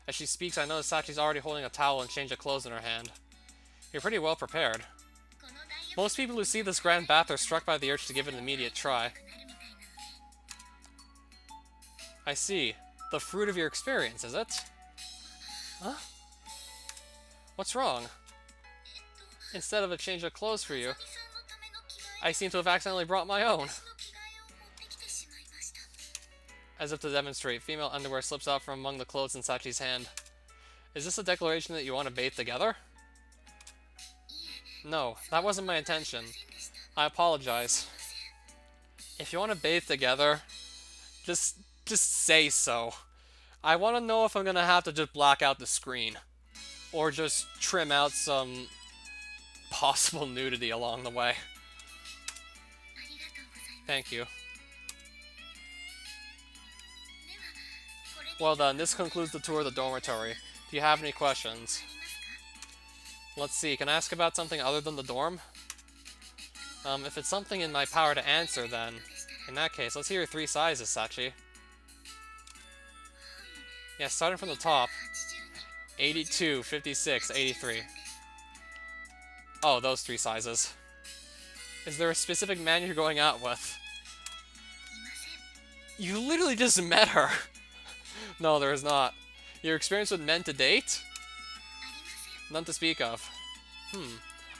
As she speaks, I notice Sachi's already holding a towel and change of clothes in her hand. You're pretty well prepared. Most people who see this grand bath are struck by the urge to give it an immediate try. I see. The fruit of your experience, is it? Huh? What's wrong? Instead of a change of clothes for you, I seem to have accidentally brought my own. As if to demonstrate, female underwear slips out from among the clothes in Sachi's hand. Is this a declaration that you want to bathe together? No, that wasn't my intention. I apologize. If you want to bathe together, just say so. I want to know if I'm gonna have to just black out the screen, or just trim out some possible nudity along the way. Thank you. Well done, this concludes the tour of the dormitory. Do you have any questions? Let's see, can I ask about something other than the dorm? If it's something in my power to answer, then in that case, let's hear your 3 sizes, Sachi. Yeah, starting from the top. 82, 56, 83. Oh, those 3 sizes. Is there a specific man you're going out with? You literally just met her! No, there is not. Your experience with men to date? None to speak of.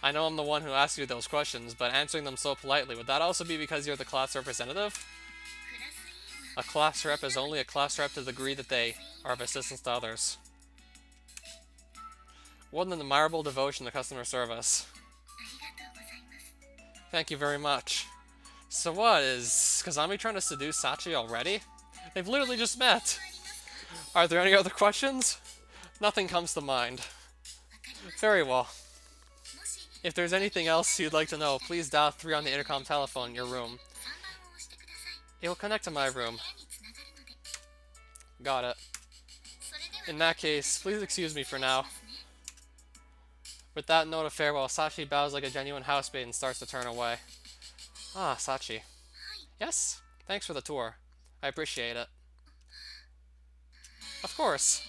I know I'm the one who asked you those questions, but answering them so politely, would that also be because you're the class representative? A class rep is only a class rep to the degree that they are of assistance to others. What an admirable devotion to customer service. Thank you very much. So what, is Kazami trying to seduce Sachi already? They've literally just met! Are there any other questions? Nothing comes to mind. Very well. If there's anything else you'd like to know, please dial 3 on the intercom telephone in your room. It will connect to my room. Got it. In that case, please excuse me for now. With that note of farewell, Sachi bows like a genuine housemaid and starts to turn away. Ah, Sachi. Yes? Thanks for the tour. I appreciate it. Of course.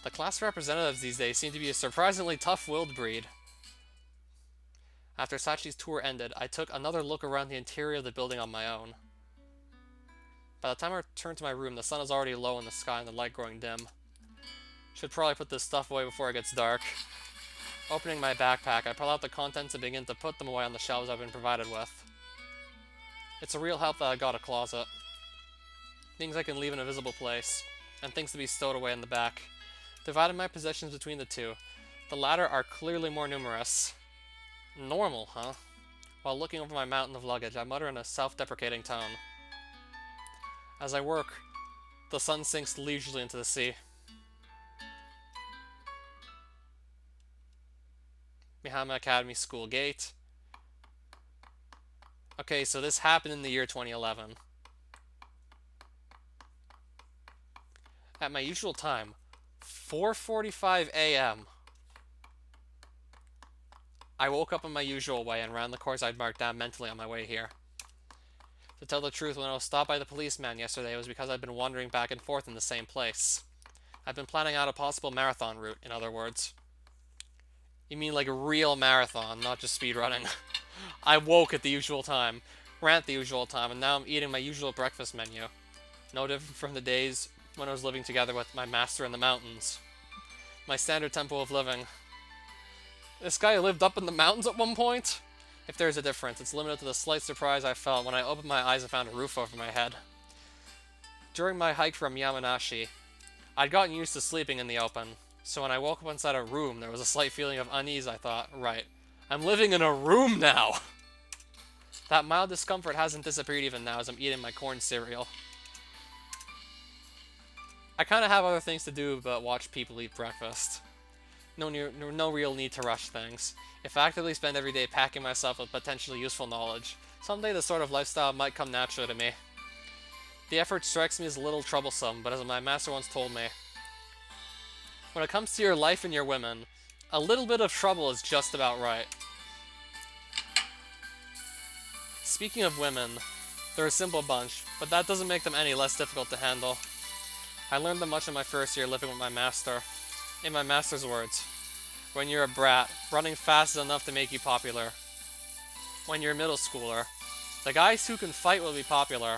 The class representatives these days seem to be a surprisingly tough-willed breed. After Sachi's tour ended, I took another look around the interior of the building on my own. By the time I returned to my room, the sun is already low in the sky and the light growing dim. Should probably put this stuff away before it gets dark. Opening my backpack, I pull out the contents and begin to put them away on the shelves I've been provided with. It's a real help that I got a closet. Things I can leave in a visible place, and things to be stowed away in the back. Divided my possessions between the two. The latter are clearly more numerous. Normal, huh? While looking over my mountain of luggage, I mutter in a self-deprecating tone. As I work, the sun sinks leisurely into the sea. Mihama Academy School Gate. Okay, so this happened in the year 2011. At my usual time, 4:45 a.m. I woke up in my usual way and ran the course I'd marked down mentally on my way here. To tell the truth, when I was stopped by the policeman yesterday, it was because I'd been wandering back and forth in the same place. I've been planning out a possible marathon route, in other words. You mean like a real marathon, not just speedrunning. I woke at the usual time, ran at the usual time, and now I'm eating my usual breakfast menu. No different from the days when I was living together with my master in the mountains. My standard tempo of living. This guy lived up in the mountains at one point? If there's a difference, it's limited to the slight surprise I felt when I opened my eyes and found a roof over my head. During my hike from Yamanashi, I'd gotten used to sleeping in the open, so when I woke up inside a room, there was a slight feeling of unease. I thought, right, I'm living in a room now! That mild discomfort hasn't disappeared even now as I'm eating my corn cereal. I kind of have other things to do but watch people eat breakfast. No real need to rush things. If I actively spend every day packing myself with potentially useful knowledge, someday this sort of lifestyle might come naturally to me. The effort strikes me as a little troublesome, but as my master once told me, when it comes to your life and your women, a little bit of trouble is just about right. Speaking of women, they're a simple bunch, but that doesn't make them any less difficult to handle. I learned them much in my first year living with my master. In my master's words, when you're a brat, running fast is enough to make you popular. When you're a middle schooler, the guys who can fight will be popular.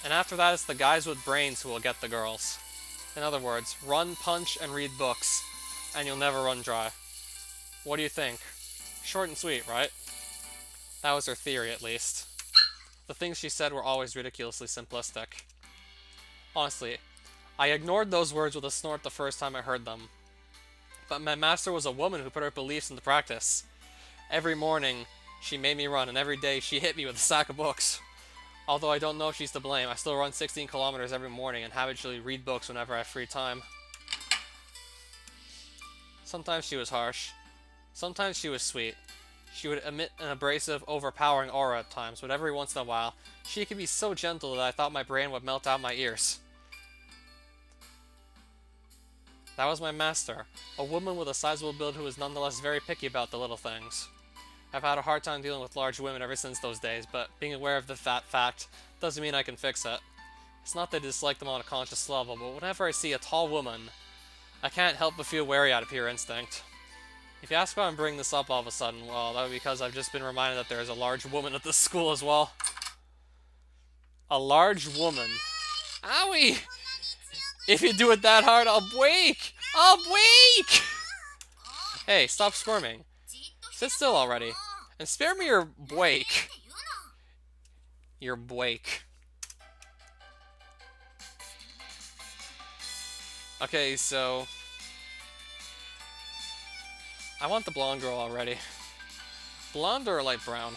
And after that, it's the guys with brains who will get the girls. In other words, run, punch, and read books, and you'll never run dry. What do you think? Short and sweet, right? That was her theory, at least. The things she said were always ridiculously simplistic. Honestly, I ignored those words with a snort the first time I heard them. But my master was a woman who put her beliefs into practice. Every morning, She made me run, and every day she hit me with a sack of books. Although I don't know if she's to blame, I still run 16 kilometers every morning and habitually read books whenever I have free time. Sometimes she was harsh. Sometimes she was sweet. She would emit an abrasive, overpowering aura at times, but every once in a while, she could be so gentle that I thought my brain would melt out my ears. That was my master, a woman with a sizable build who was nonetheless very picky about the little things. I've had a hard time dealing with large women ever since those days, but being aware of the fact doesn't mean I can fix it. It's not that I dislike them on a conscious level, but whenever I see a tall woman, I can't help but feel wary out of pure instinct. If you ask why I'm bringing this up all of a sudden, well, that would be because I've just been reminded that there is a large woman at this school as well. A large woman. Owie! If you do it that hard, I'll break! I'll break! Hey, stop squirming. Sit still already. And spare me your break. Your break. Okay, so... I want the blonde girl already. Blonde or light brown?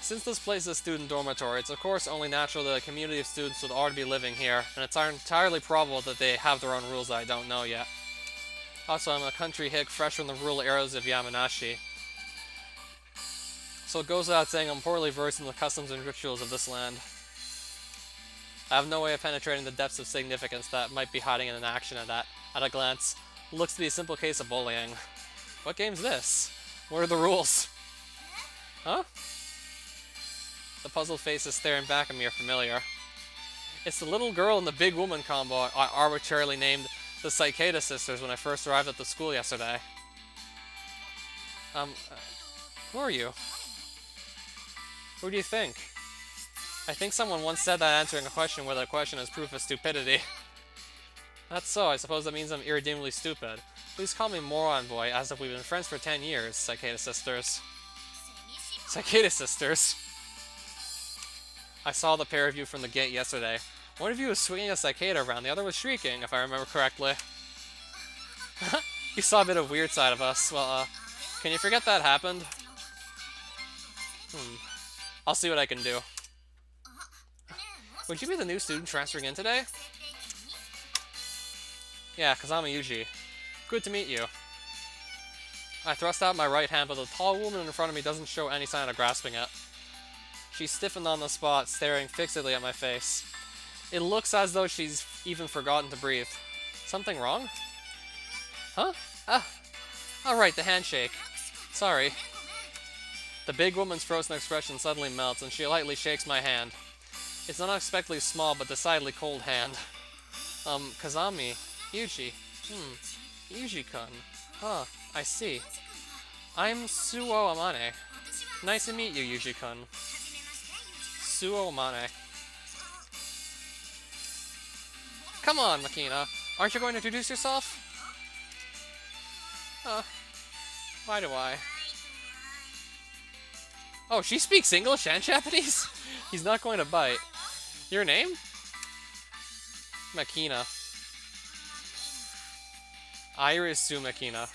Since this place is a student dormitory, it's of course only natural that a community of students would already be living here, and it's entirely probable that they have their own rules that I don't know yet. Also, I'm a country hick fresh from the rural areas of Yamanashi. So it goes without saying I'm poorly versed in the customs and rituals of this land. I have no way of penetrating the depths of significance that might be hiding in an action at a glance. It looks to be a simple case of bullying. What game's this? What are the rules? Huh? The puzzled faces staring back at me are familiar. It's the little girl and the big woman combo I arbitrarily named the Cicada Sisters when I first arrived at the school yesterday. Who are you? Who do you think? I think someone once said that answering a question with a question is proof of stupidity. That's so, I suppose that means I'm irredeemably stupid. Please call me Moron Boy, as if we've been friends for 10 years, Cicada Sisters. Cicada Sisters? I saw the pair of you from the gate yesterday. One of you was swinging a cicada around, the other was shrieking, if I remember correctly. You saw a bit of weird side of us. Well, can you forget that happened? I'll see what I can do. Would you be the new student transferring in today? Yeah, cause I'm a Yuji. Good to meet you. I thrust out my right hand, but the tall woman in front of me doesn't show any sign of grasping it. She stiffened on the spot, staring fixedly at my face. It looks as though she's even forgotten to breathe. Something wrong? Huh? Alright, the handshake. Sorry. The big woman's frozen expression suddenly melts, and she lightly shakes my hand. It's an unexpectedly small but decidedly cold hand. Kazami. Yuji. Yuji-kun. Huh, I see. I'm Suo Amane. Nice to meet you, Yuji-kun. Suo Amane. Come on, Makina. Aren't you going to introduce yourself? Why do I? Oh, she speaks English and Japanese? He's not going to bite. Your name? Makina. Irisu Makina.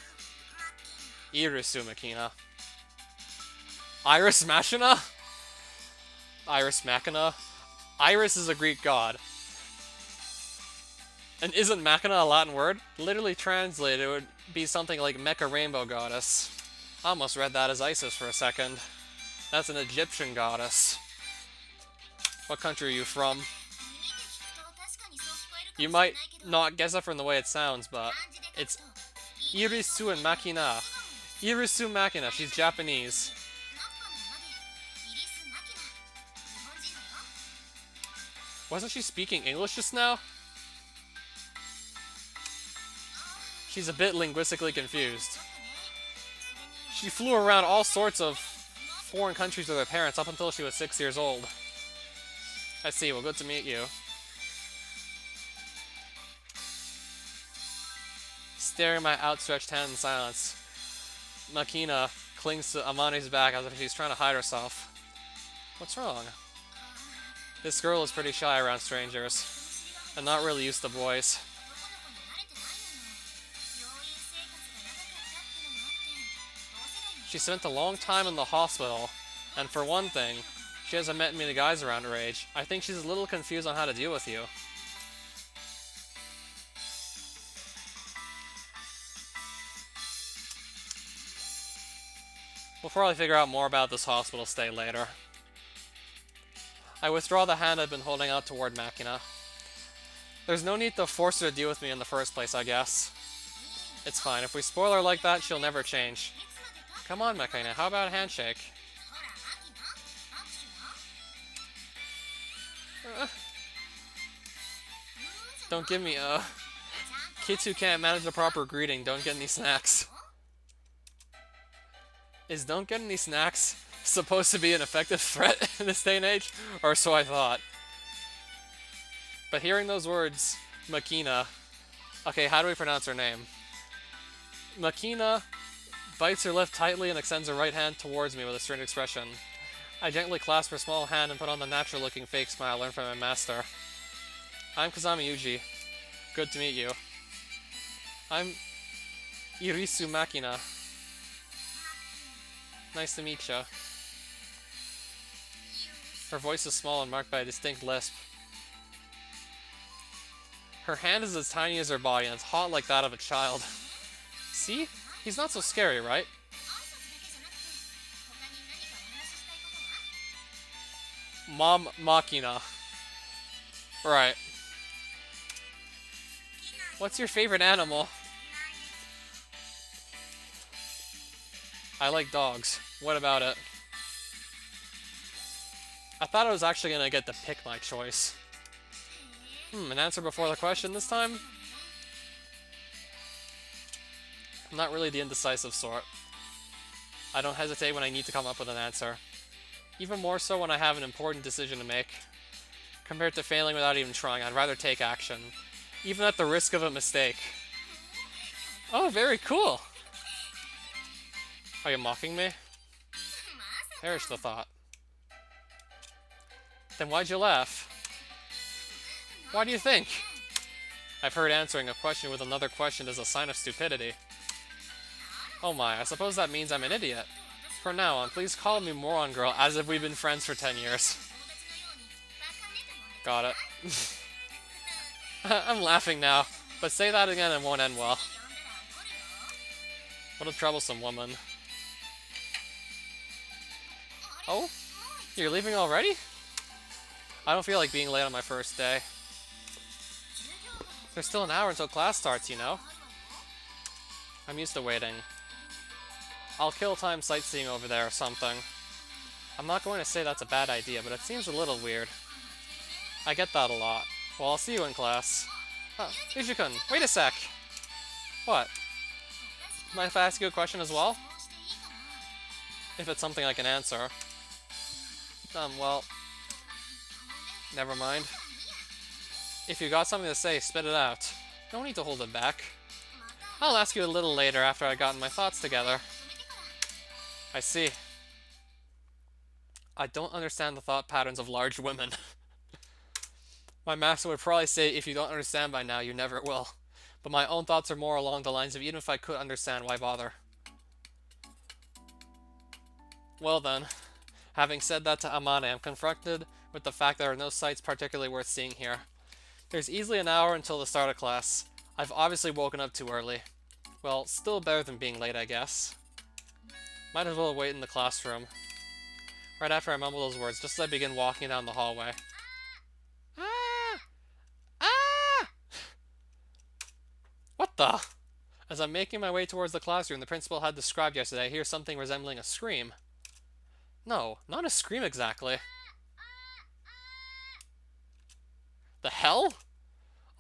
Irisu Makina. Iris Machina? Iris Machina? Iris is a Greek god. And isn't Machina a Latin word? Literally translated, it would be something like Mecha Rainbow Goddess. I almost read that as Isis for a second. That's an Egyptian goddess. What country are you from? You might not guess it from the way it sounds, but it's Irisu and Makina. Irisu Makina, she's Japanese. Wasn't she speaking English just now? She's a bit linguistically confused. She flew around all sorts of foreign countries with her parents up until she was 6 years old. I see, well, good to meet you. Staring at my outstretched hand in silence, Makina clings to Amane's back as if she's trying to hide herself. What's wrong? This girl is pretty shy around strangers, and not really used to boys. She spent a long time in the hospital, and for one thing, she hasn't met many guys around her age. I think she's a little confused on how to deal with you. We'll probably figure out more about this hospital stay later. I withdraw the hand I've been holding out toward Machina. There's no need to force her to deal with me in the first place, I guess. It's fine. If we spoil her like that, she'll never change. Come on, Machina, how about a handshake? Don't give me, kids who can't manage a proper greeting don't get any snacks. Is don't get any snacks supposed to be an effective threat in this day and age? Or so I thought. But hearing those words, Machina... Okay, how do we pronounce her name? Machina bites her lip tightly and extends her right hand towards me with a strained expression. I gently clasp her small hand and put on the natural-looking fake smile learned from my master. I'm Kazami Yuji. Good to meet you. I'm Irisu Machina. Nice to meet ya. Her voice is small and marked by a distinct lisp. Her hand is as tiny as her body and it's hot like that of a child. See? He's not so scary, right? Mom Machina. Right. What's your favorite animal? I like dogs. What about it? I thought I was actually gonna get to pick my choice. An answer before the question this time? I'm not really the indecisive sort. I don't hesitate when I need to come up with an answer. Even more so when I have an important decision to make. Compared to failing without even trying, I'd rather take action. Even at the risk of a mistake. Oh, very cool! Are you mocking me? Perish the thought. Then why'd you laugh? Why do you think? I've heard answering a question with another question is a sign of stupidity. Oh my, I suppose that means I'm an idiot. From now on, please call me Moron Girl as if we've been friends for 10 years. Got it. I'm laughing now, but say that again and it won't end well. What a troublesome woman. Oh? You're leaving already? I don't feel like being late on my first day. There's still an hour until class starts, you know? I'm used to waiting. I'll kill time sightseeing over there or something. I'm not going to say that's a bad idea, but it seems a little weird. I get that a lot. Well, I'll see you in class. Oh, Yuji-kun, wait a sec! What? Mind if I ask you a question as well? If it's something I can answer. Well... Never mind. If you got something to say, spit it out. No need to hold it back. I'll ask you a little later after I've gotten my thoughts together. I see. I don't understand the thought patterns of large women. My master would probably say, if you don't understand by now, you never will. But my own thoughts are more along the lines of, even if I could understand, why bother? Well then, having said that to Amane, I'm confronted with the fact there are no sights particularly worth seeing here. There's easily an hour until the start of class. I've obviously woken up too early. Well, still better than being late, I guess. Might as well wait in the classroom. Right after I mumble those words, just as I begin walking down the hallway. Ah! Ah! What the? As I'm making my way towards the classroom the principal had described yesterday, I hear something resembling a scream. No, not a scream exactly. The hell?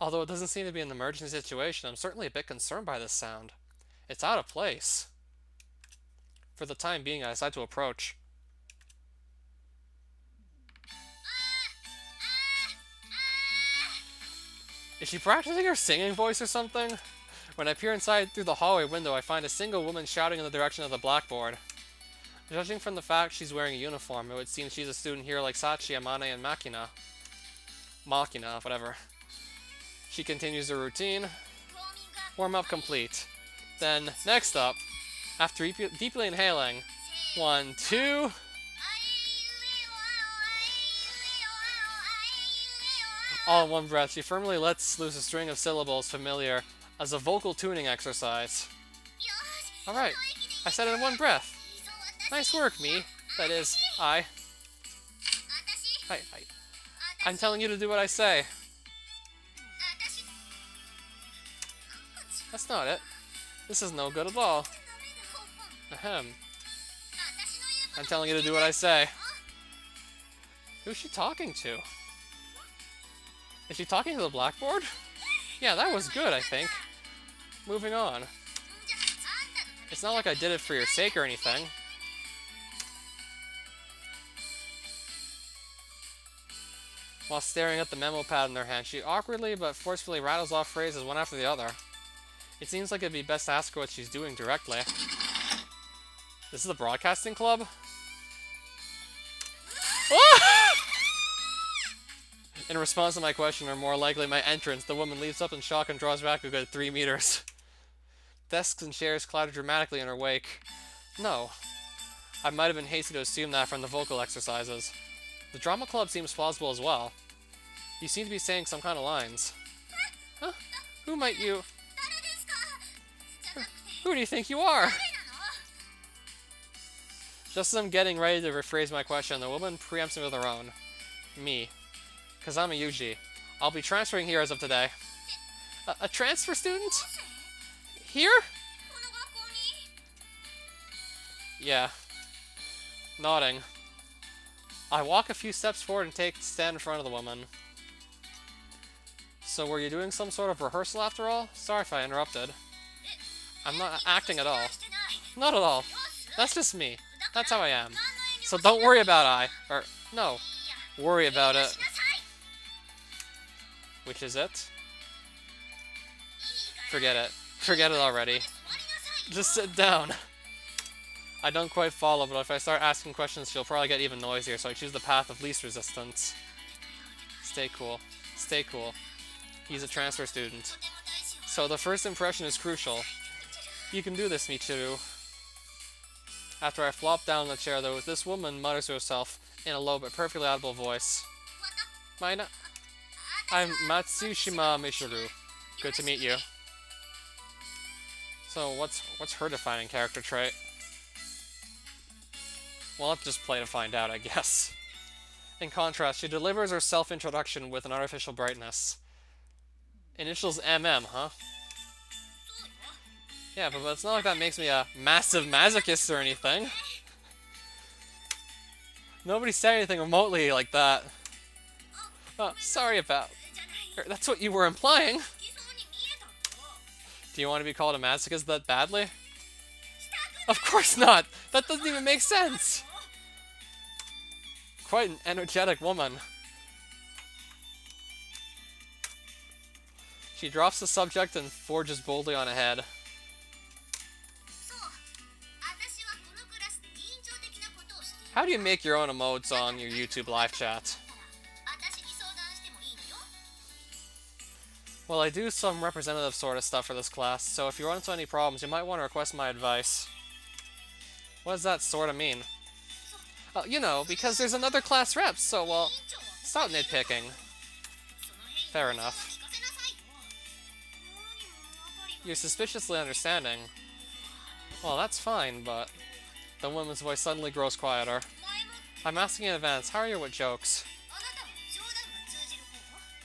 Although it doesn't seem to be an emergency situation, I'm certainly a bit concerned by this sound. It's out of place. For the time being, I decide to approach. Is she practicing her singing voice or something? When I peer inside through the hallway window, I find a single woman shouting in the direction of the blackboard. Judging from the fact she's wearing a uniform, it would seem she's a student here like Sachi, Amane, and Machina. Whatever. She continues her routine. Warm-up complete. Then, next up, After deeply inhaling, 1, 2. All in one breath, she firmly lets loose a string of syllables familiar as a vocal tuning exercise. Alright, I said it in one breath. Nice work, me. That is, I. I'm telling you to do what I say. That's not it. This is no good at all. Ahem. I'm telling you to do what I say. Who's she talking to? Is she talking to the blackboard? Yeah, that was good, I think. Moving on. It's not like I did it for your sake or anything. While staring at the memo pad in her hand, she awkwardly but forcefully rattles off phrases one after the other. It seems like it'd be best to ask her what she's doing directly. This is the broadcasting club? In response to my question, or more likely my entrance, the woman leaps up in shock and draws back a good 3 meters. Desks and chairs clatter dramatically in her wake. No. I might have been hasty to assume that from the vocal exercises. The drama club seems plausible as well. You seem to be saying some kind of lines. Huh? Who might you... Who do you think you are? Just as I'm getting ready to rephrase my question, the woman preempts me with her own. Me. Kazama Yuji. I'll be transferring here as of today. A transfer student? Here? Yeah. Nodding. I walk a few steps forward and stand in front of the woman. So were you doing some sort of rehearsal after all? Sorry if I interrupted. I'm not acting at all. Not at all. That's just me. That's how I am. So don't worry about no. Worry about it. Which is it? Forget it. Forget it already. Just sit down. I don't quite follow, but if I start asking questions, she'll probably get even noisier, so I choose the path of least resistance. Stay cool. Stay cool. He's a transfer student. So the first impression is crucial. You can do this, Michiru. After I flop down in the chair, though, this woman mutters to herself in a low but perfectly audible voice. I'm Matsushima Michiru. Good to meet you. So what's her defining character trait? Well, I'll just play to find out, I guess. In contrast, she delivers her self-introduction with an artificial brightness. Initials MM, huh? Yeah, but it's not like that makes me a massive masochist or anything. Nobody said anything remotely like that. Oh, sorry about... That's what you were implying. Do you want to be called a masochist that badly? Of course not! That doesn't even make sense! Quite an energetic woman. She drops the subject and forges boldly on ahead. How do you make your own emotes on your YouTube live chat? Well, I do some representative sort of stuff for this class, so if you run into any problems, you might want to request my advice. What does that sort of mean? You know, because there's another class rep, so, well, stop nitpicking. Fair enough. You're suspiciously understanding. Well, that's fine, but... The woman's voice suddenly grows quieter. I'm asking in advance, how are you with jokes?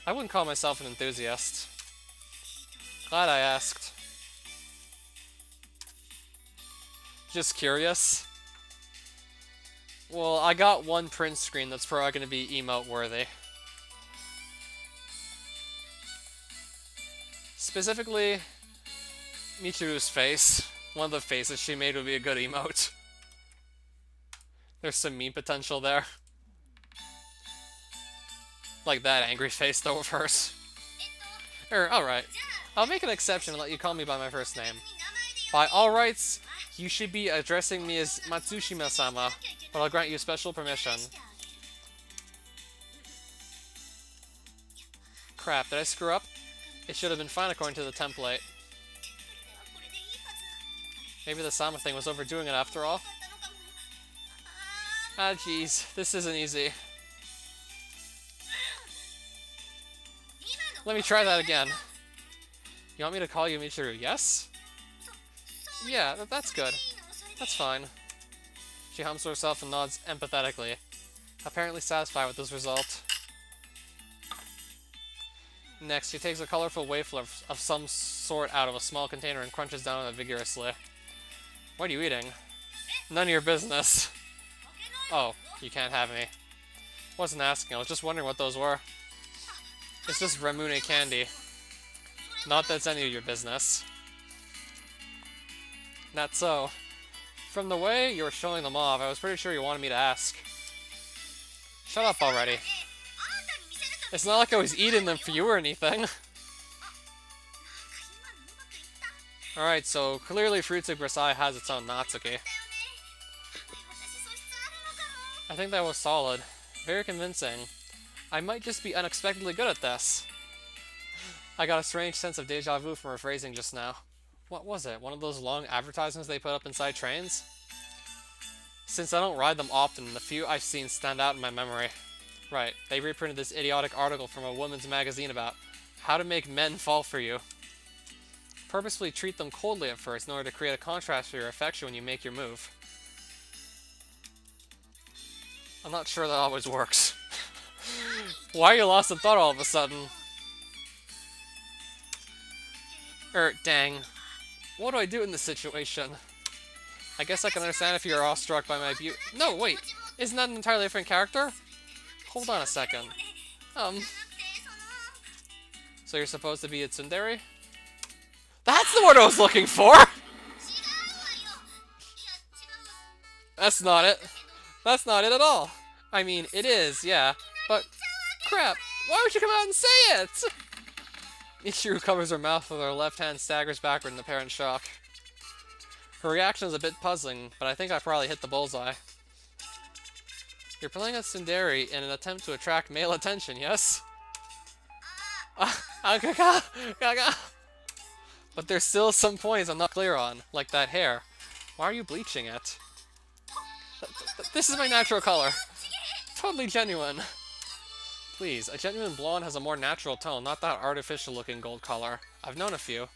I wouldn't call myself an enthusiast. Glad I asked. Just curious? Well, I got one print screen that's probably going to be emote-worthy. Specifically, Michiru's face. One of the faces she made would be a good emote. There's some meme potential there. Like that angry face, though, of hers. Alright. I'll make an exception and let you call me by my first name. By all rights, you should be addressing me as Matsushima-sama, but I'll grant you special permission. Crap, did I screw up? It should have been fine according to the template. Maybe the Sama thing was overdoing it after all. Ah, jeez. This isn't easy. Let me try that again. You want me to call you Michiru? Yes? Yeah, that's good. That's fine. She hums to herself and nods empathetically, apparently satisfied with this result. Next, she takes a colorful wafer of some sort out of a small container and crunches down on it vigorously. What are you eating? None of your business. Oh, you can't have me. Wasn't asking, I was just wondering what those were. It's just Ramune candy. Not that it's any of your business. Not so. From the way you were showing them off, I was pretty sure you wanted me to ask. Shut up already. It's not like I was eating them for you or anything. Alright, so clearly Fruits of Grisaia has its own Natsuki. I think that was solid. Very convincing. I might just be unexpectedly good at this. I got a strange sense of deja vu from her phrasing just now. What was it? One of those long advertisements they put up inside trains? Since I don't ride them often, the few I've seen stand out in my memory. Right, they reprinted this idiotic article from a woman's magazine about how to make men fall for you. Purposefully treat them coldly at first in order to create a contrast for your affection when you make your move. I'm not sure that always works. Why are you lost in thought all of a sudden? Dang. What do I do in this situation? I guess I can understand if you're awestruck by my beauty. No, wait! Isn't that an entirely different character? Hold on a second. So you're supposed to be a tsundere? That's the word I was looking for! That's not it. That's not it at all. I mean, it is, yeah. But, crap, why would you come out and say it? Michiru covers her mouth with her left hand, staggers backward in apparent shock. Her reaction is a bit puzzling, but I think I probably hit the bullseye. You're playing a tsundere in an attempt to attract male attention, yes? But there's still some points I'm not clear on, like that hair. Why are you bleaching it? This is my natural color. Totally genuine. Please, a genuine blonde has a more natural tone, not that artificial-looking gold color. I've known a few.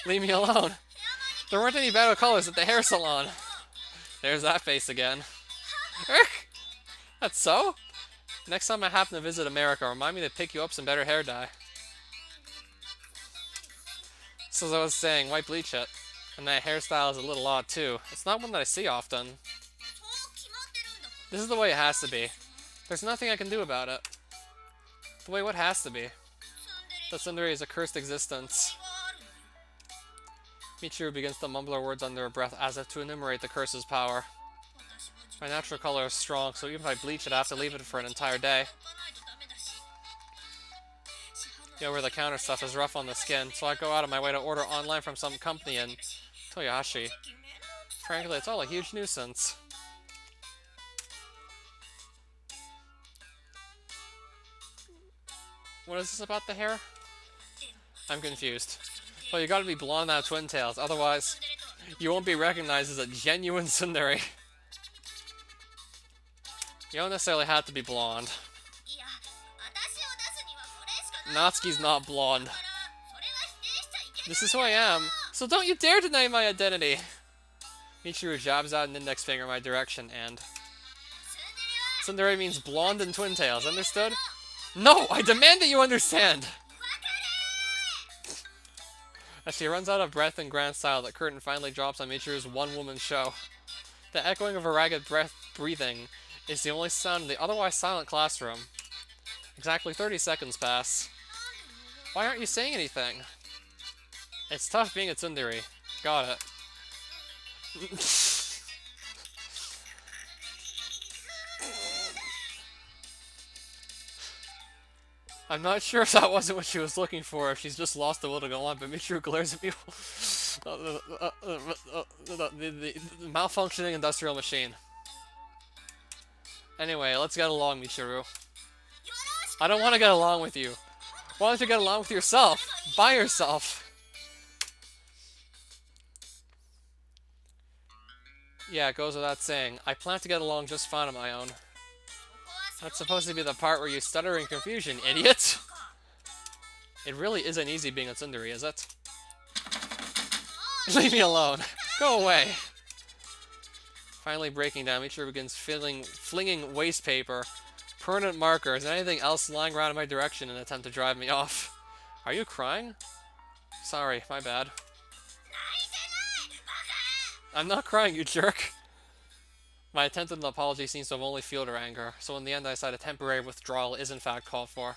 Leave me alone. There weren't any better colors at the hair salon. There's that face again. That's so? Next time I happen to visit America, remind me to pick you up some better hair dye. So as I was saying, why bleach it? And that hairstyle is a little odd too. It's not one that I see often. This is the way it has to be. There's nothing I can do about it. The way what has to be. The tsundere is a cursed existence. Michiru begins to mumble her words under her breath as if to enumerate the curse's power. My natural color is strong, so even if I bleach it, I have to leave it for an entire day. The over-the-counter stuff is rough on the skin, so I go out of my way to order online from some company in Toyohashi. Frankly, it's all a huge nuisance. What is this about the hair? I'm confused. Well, you gotta be blonde out twin tails, otherwise you won't be recognized as a genuine tsundere. You don't necessarily have to be blonde. Natsuki's not blonde. This is who I am, so don't you dare deny my identity! Michiru jabs out an index finger in my direction, and... Tsundere means blonde and twin tails, understood? No! I demand that you understand! As she runs out of breath in grand style, the curtain finally drops on Michiru's one-woman show. The echoing of her ragged breathing is the only sound in the otherwise silent classroom. Exactly 30 seconds pass. Why aren't you saying anything? It's tough being a tsundere. Got it. I'm not sure if that wasn't what she was looking for, if she's just lost the will to go on, but Michiru glares at me. The malfunctioning industrial machine. Anyway, let's get along, Michiru. I don't want to get along with you. Why don't you get along with yourself? By yourself. Yeah, it goes without saying. I plan to get along just fine on my own. That's supposed to be the part where you stutter in confusion, idiot! It really isn't easy being a tsundere, is it? Leave me alone. Go away. Finally breaking down, Michiru begins flinging waste paper, permanent markers, and anything else lying around in my direction in an attempt to drive me off. Are you crying? Sorry, my bad. I'm not crying, you jerk. My attempt at an apology seems to have only fueled her anger, so in the end I decide a temporary withdrawal is in fact called for.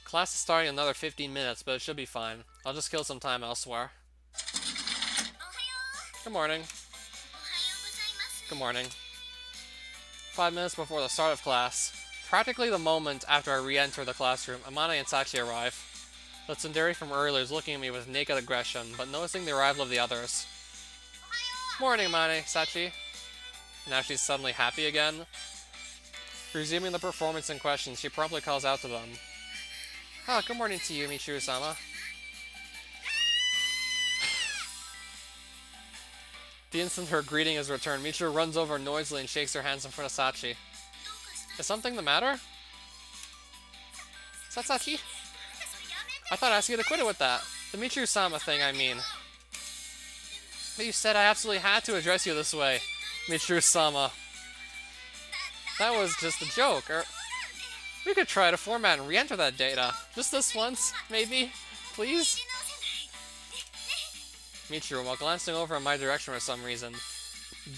Class is starting in another 15 minutes, but it should be fine. I'll just kill some time elsewhere. Good morning. Good morning. 5 minutes before the start of class, practically the moment after I re-enter the classroom, Amane and Sachi arrive. The tsundere from earlier is looking at me with naked aggression, but noticing the arrival of the others. Morning, Amane, Sachi. Now she's suddenly happy again. Resuming the performance in question, she promptly calls out to them. Ah, good morning to you, Michiru-sama. The instant her greeting is returned, Michiru runs over noisily and shakes her hands in front of Sachi. Is something the matter? Is that Sachi? I thought I asked you to quit it with that. The Michiru-sama thing, I mean. But you said I absolutely had to address you this way, Michiru-sama. That was just a joke, or... We could try to format and re-enter that data. Just this once, maybe? Please? Michiru, while glancing over in my direction for some reason,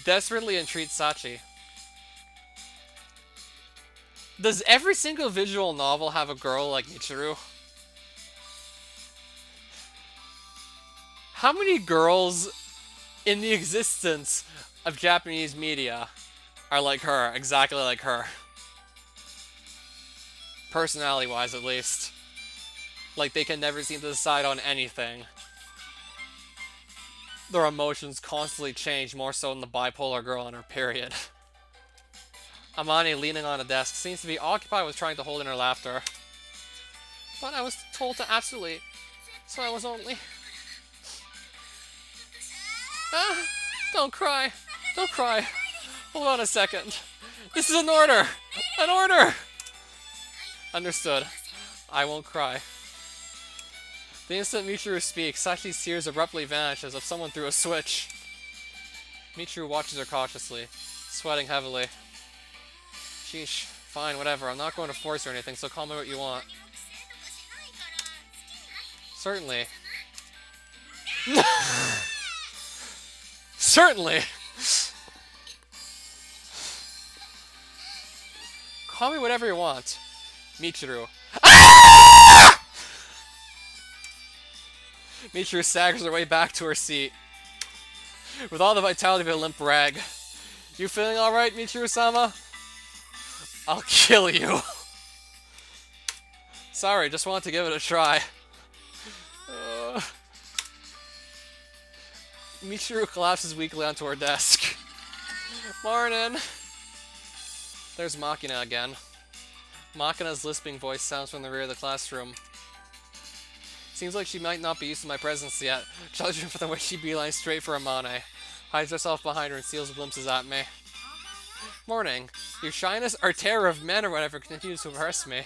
desperately entreats Sachi. Does every single visual novel have a girl like Michiru? How many girls in the existence of Japanese media are like her, exactly like her? Personality-wise, at least. Like, they can never seem to decide on anything. Their emotions constantly change, more so than the bipolar girl in her period. Amane, leaning on a desk, seems to be occupied with trying to hold in her laughter. But I was told to absolutely, so I was only... Ah! Don't cry! Don't cry! Hold on a second. This is an order! An order! Understood. I won't cry. The instant Michiru speaks, Sachi's tears abruptly vanish as if someone threw a switch. Michiru watches her cautiously, sweating heavily. Sheesh. Fine, whatever. I'm not going to force you or anything, so call me what you want. Certainly. Certainly! Call me whatever you want. Michiru. Ah! Michiru staggers her way back to her seat, with all the vitality of a limp rag. You feeling alright, Michiru-sama? I'll kill you. Sorry, just wanted to give it a try. Michiru collapses weakly onto her desk. Morning. There's Machina again. Machina's lisping voice sounds from the rear of the classroom. Seems like she might not be used to my presence yet, judging from the way she beelines straight for Amane, hides herself behind her and steals glimpses at me. Morning. Your shyness or terror of men or whatever continues to impress me.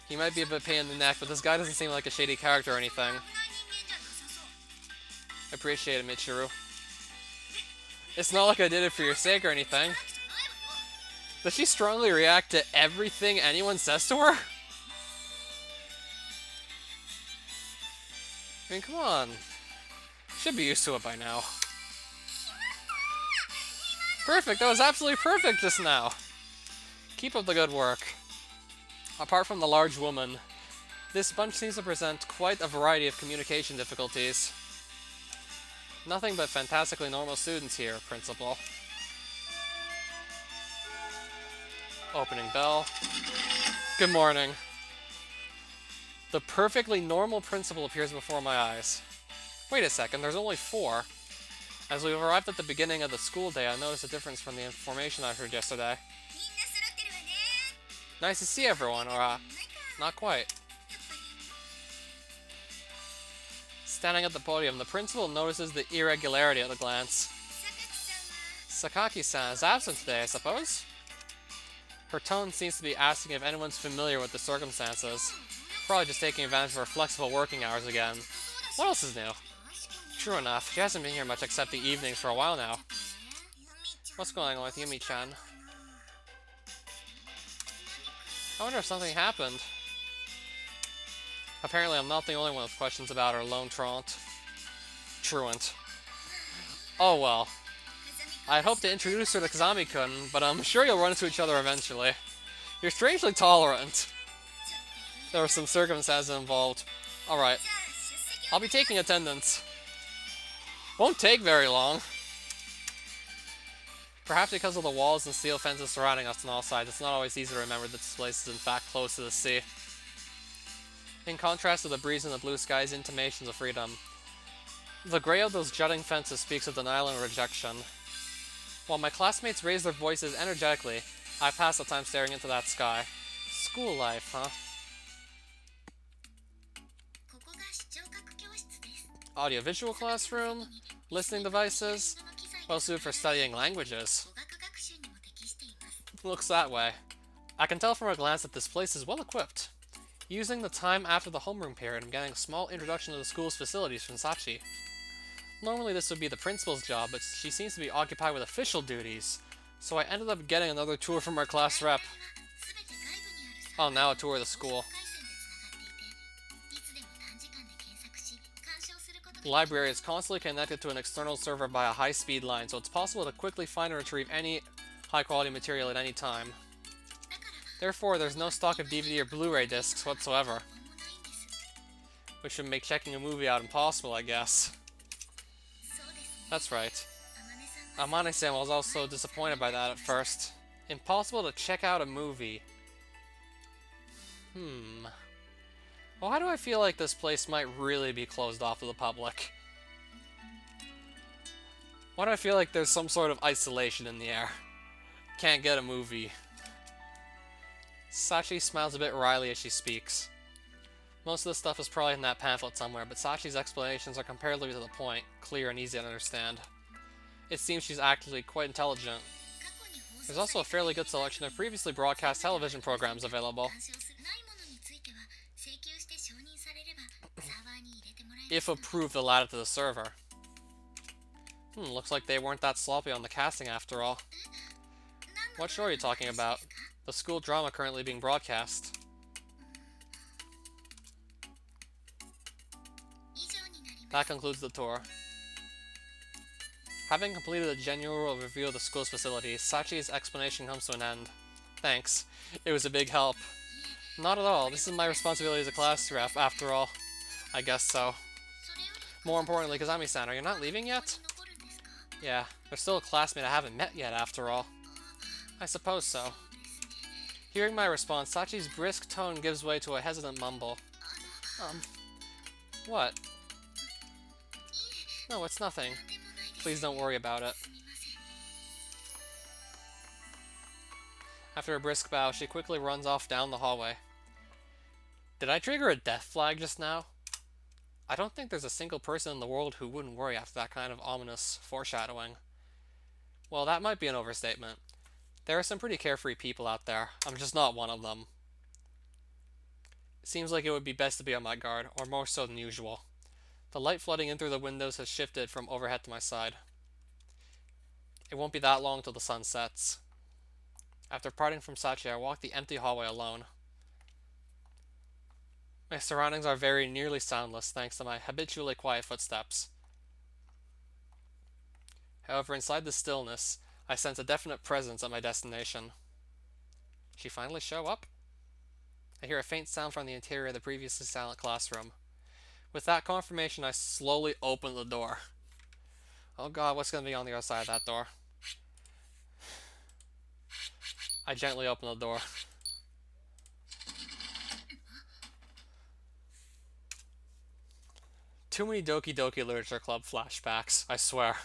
He might be a bit pain in the neck, but this guy doesn't seem like a shady character or anything. Appreciate it, Michiru. It's not like I did it for your sake or anything. Does she strongly react to everything anyone says to her? I mean, come on. Should be used to it by now. Perfect, that was absolutely perfect just now. Keep up the good work. Apart from the large woman, this bunch seems to present quite a variety of communication difficulties. Nothing but fantastically normal students here, Principal. Opening bell. Good morning. The perfectly normal principal appears before my eyes. Wait a second, there's only 4. As we've arrived at the beginning of the school day, I noticed a difference from the information I heard yesterday. Nice to see everyone, or, not quite. Standing at the podium, the principal notices the irregularity at a glance. Sakaki-san is absent today, I suppose? Her tone seems to be asking if anyone's familiar with the circumstances. Probably just taking advantage of her flexible working hours again. What else is new? True enough, she hasn't been here much except the evenings for a while now. What's going on with Yumi-chan? I wonder if something happened. Apparently I'm not the only one with questions about her lone truant. Oh well. I hope to introduce her to Kazami-kun, but I'm sure you'll run into each other eventually. You're strangely tolerant. There were some circumstances involved. Alright. I'll be taking attendance. Won't take very long. Perhaps because of the walls and steel fences surrounding us on all sides, it's not always easy to remember that this place is in fact close to the sea. In contrast to the breeze and the blue skies, intimations of freedom. The gray of those jutting fences speaks of denial and rejection. While my classmates raise their voices energetically, I pass the time staring into that sky. School life, huh? Audiovisual classroom, listening devices, well suited for studying languages. Looks that way. I can tell from a glance that this place is well equipped. Using the time after the homeroom period, I'm getting a small introduction to the school's facilities from Sachi. Normally this would be the principal's job, but she seems to be occupied with official duties, so I ended up getting another tour from our class rep. Oh, now a tour of the school. The library is constantly connected to an external server by a high-speed line, so it's possible to quickly find and retrieve any high-quality material at any time. Therefore, there's no stock of DVD or Blu-ray discs whatsoever, which would make checking a movie out impossible, I guess. That's right. Amane-san was also disappointed by that at first. Impossible to check out a movie. Why do I feel like this place might really be closed off to the public? Why do I feel like there's some sort of isolation in the air? Can't get a movie. Sachi smiles a bit wryly as she speaks. Most of the stuff is probably in that pamphlet somewhere, but Sachi's explanations are comparatively to the point, clear and easy to understand. It seems she's actually quite intelligent. There's also a fairly good selection of previously broadcast television programs available. If approved, they'll add it to the server. Looks like they weren't that sloppy on the casting after all. What show are you talking about? The school drama currently being broadcast. That concludes the tour. Having completed a general review of the school's facilities, Sachi's explanation comes to an end. Thanks. It was a big help. Not at all. This is my responsibility as a class rep, after all. I guess so. More importantly, Kazami-san, are you not leaving yet? Yeah, there's still a classmate I haven't met yet, after all. I suppose so. Hearing my response, Sachi's brisk tone gives way to a hesitant mumble. What? No, it's nothing. Please don't worry about it. After a brisk bow, she quickly runs off down the hallway. Did I trigger a death flag just now? I don't think there's a single person in the world who wouldn't worry after that kind of ominous foreshadowing. Well, that might be an overstatement. There are some pretty carefree people out there. I'm just not one of them. It seems like it would be best to be on my guard, or more so than usual. The light flooding in through the windows has shifted from overhead to my side. It won't be that long till the sun sets. After parting from Sachi, I walk the empty hallway alone. My surroundings are very nearly soundless thanks to my habitually quiet footsteps. However, inside the stillness, I sense a definite presence at my destination. She finally show up? I hear a faint sound from the interior of the previously silent classroom. With that confirmation, I slowly open the door. Oh god, what's going to be on the other side of that door? I gently open the door. Too many Doki Doki Literature Club flashbacks, I swear.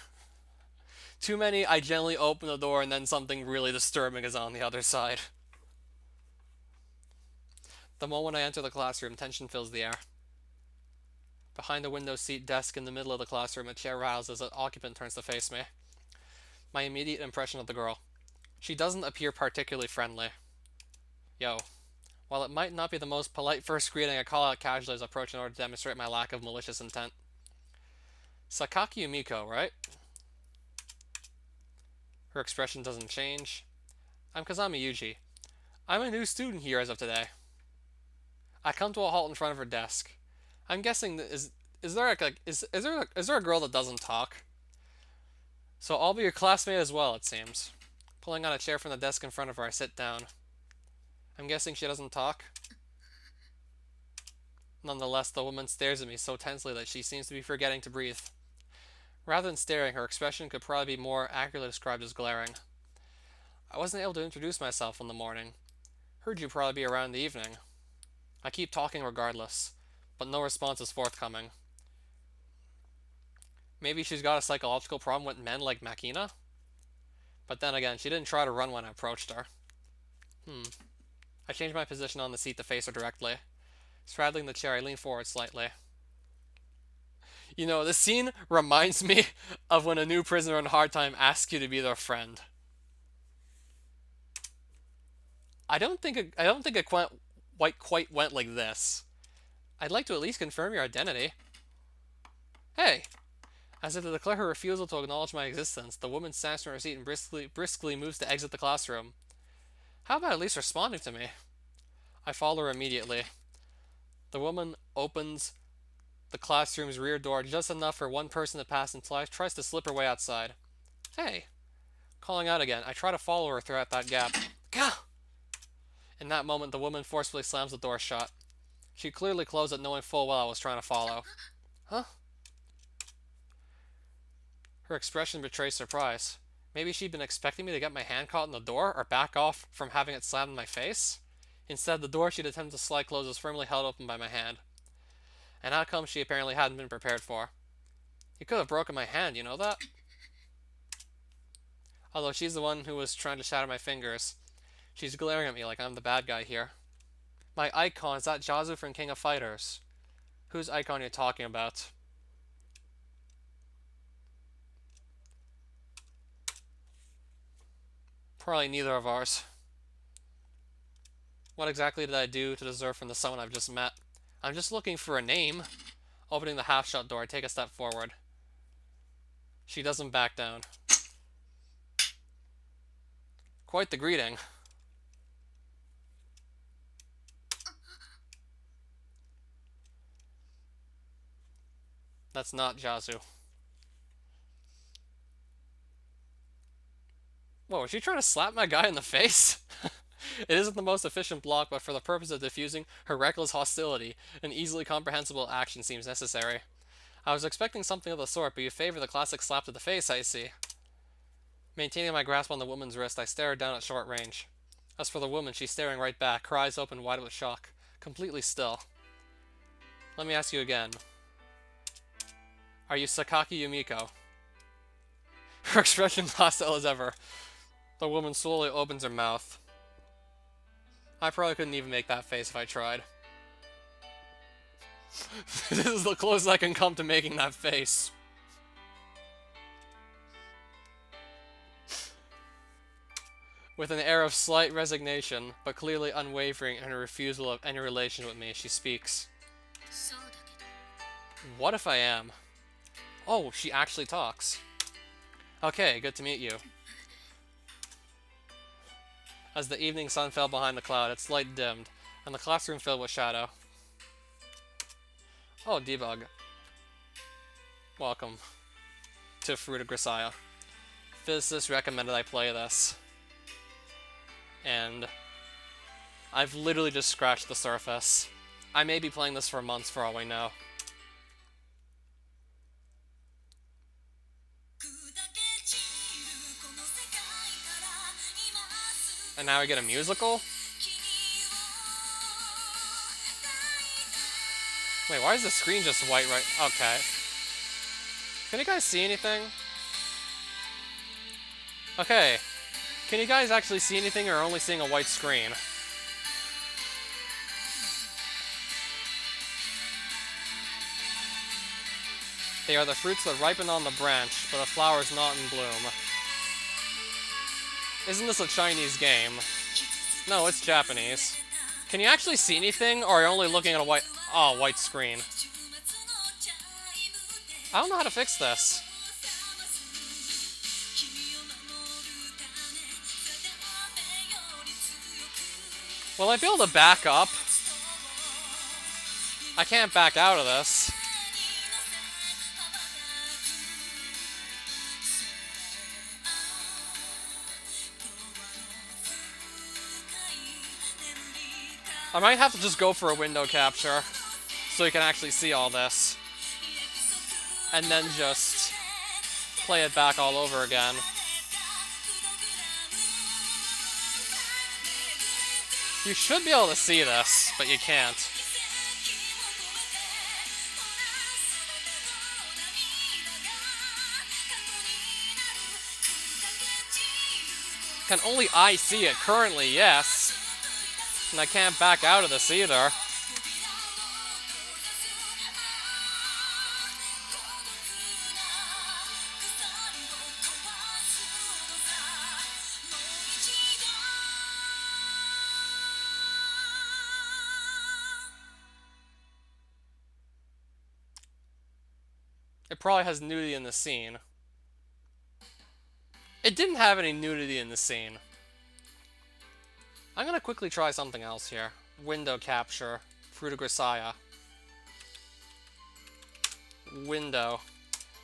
Too many, I gently open the door and then something really disturbing is on the other side. The moment I enter the classroom, tension fills the air. Behind the window seat desk in the middle of the classroom, a chair rattles as an occupant turns to face me. My immediate impression of the girl. She doesn't appear particularly friendly. Yo. While it might not be the most polite first greeting, I call out casually as I approach in order to demonstrate my lack of malicious intent. Sakaki Yumiko, right? Her expression doesn't change. I'm Kazami Yuji. I'm a new student here as of today. I come to a halt in front of her desk. I'm guessing that is there a girl that doesn't talk? So I'll be your classmate as well, it seems. Pulling out a chair from the desk in front of her, I sit down. I'm guessing she doesn't talk. Nonetheless, the woman stares at me so tensely that she seems to be forgetting to breathe. Rather than staring, her expression could probably be more accurately described as glaring. I wasn't able to introduce myself in the morning. Heard you'd probably be around in the evening. I keep talking regardless, but no response is forthcoming. Maybe she's got a psychological problem with men like Makina? But then again, she didn't try to run when I approached her. I changed my position on the seat to face her directly. Straddling the chair, I lean forward slightly. You know, this scene reminds me of when a new prisoner in hard time asks you to be their friend. I don't think it quite went like this. I'd like to at least confirm your identity. Hey! As if to declare her refusal to acknowledge my existence, the woman stands from her seat and briskly moves to exit the classroom. How about at least responding to me? I follow her immediately. The woman opens the classroom's rear door just enough for one person to pass and tries to slip her way outside. Hey! Calling out again, I try to follow her throughout that gap. Gah! In that moment, the woman forcefully slams the door shut. She clearly closed it knowing full well I was trying to follow. Huh? Her expression betrays surprise. Maybe she'd been expecting me to get my hand caught in the door or back off from having it slammed in my face? Instead, the door she'd attempted to slide closed was firmly held open by my hand. An outcome she apparently hadn't been prepared for. You could have broken my hand, you know that? Although she's the one who was trying to shatter my fingers. She's glaring at me like I'm the bad guy here. My icon is that Jazu from King of Fighters. Whose icon are you talking about? Probably neither of ours. What exactly did I do to deserve from the someone I've just met? I'm just looking for a name. Opening the half-shut door, I take a step forward. She doesn't back down. Quite the greeting. That's not Jazu. Whoa, was she trying to slap my guy in the face? It isn't the most efficient block, but for the purpose of diffusing her reckless hostility, an easily comprehensible action seems necessary. I was expecting something of the sort, but you favor the classic slap to the face, I see. Maintaining my grasp on the woman's wrist, I stare her down at short range. As for the woman, she's staring right back, her eyes open wide with shock, completely still. Let me ask you again. Are you Sakaki Yumiko? Her expression hostile as ever. The woman slowly opens her mouth. I probably couldn't even make that face if I tried. This is the closest I can come to making that face. With an air of slight resignation, but clearly unwavering in her refusal of any relation with me, she speaks. What if I am? Oh, she actually talks. Okay, good to meet you. As the evening sun fell behind the cloud, its light dimmed, and the classroom filled with shadow. Oh, debug. Welcome to Fruit of Grisaia. Physicists recommended I play this. And I've literally just scratched the surface. I may be playing this for months for all we know. And now we get a musical? Wait, why is the screen just white right? Okay. Can you guys see anything? Okay. Can you guys actually see anything or only seeing a white screen? They are the fruits that ripen on the branch, but the flower is not in bloom. Isn't this a Chinese game? No, it's Japanese. Can you actually see anything, or are you only looking at a white screen? I don't know how to fix this. Will I be able to back up? I can't back out of this. I might have to just go for a window capture so you can actually see all this. And then just play it back all over again. You should be able to see this, but you can't. Can only I see it currently? Yes. And I can't back out of this either. It probably has nudity in the scene. It didn't have any nudity in the scene. I'm gonna quickly try something else here. Window capture. Fruit of Grisaia. Window.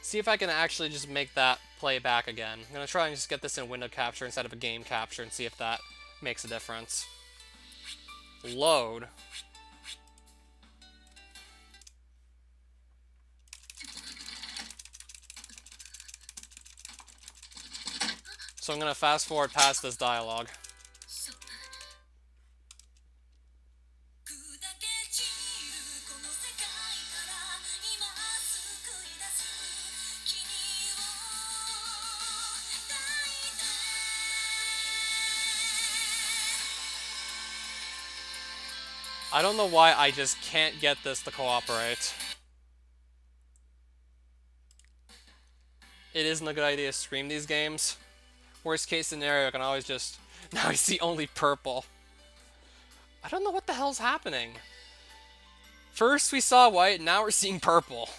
See if I can actually just make that play back again. I'm gonna try and just get this in window capture instead of a game capture and see if that makes a difference. Load. So I'm gonna fast forward past this dialogue. I don't know why I just can't get this to cooperate. It isn't a good idea to stream these games. Worst case scenario, I can always just... Now I see only purple. I don't know what the hell's happening. First we saw white, now we're seeing purple.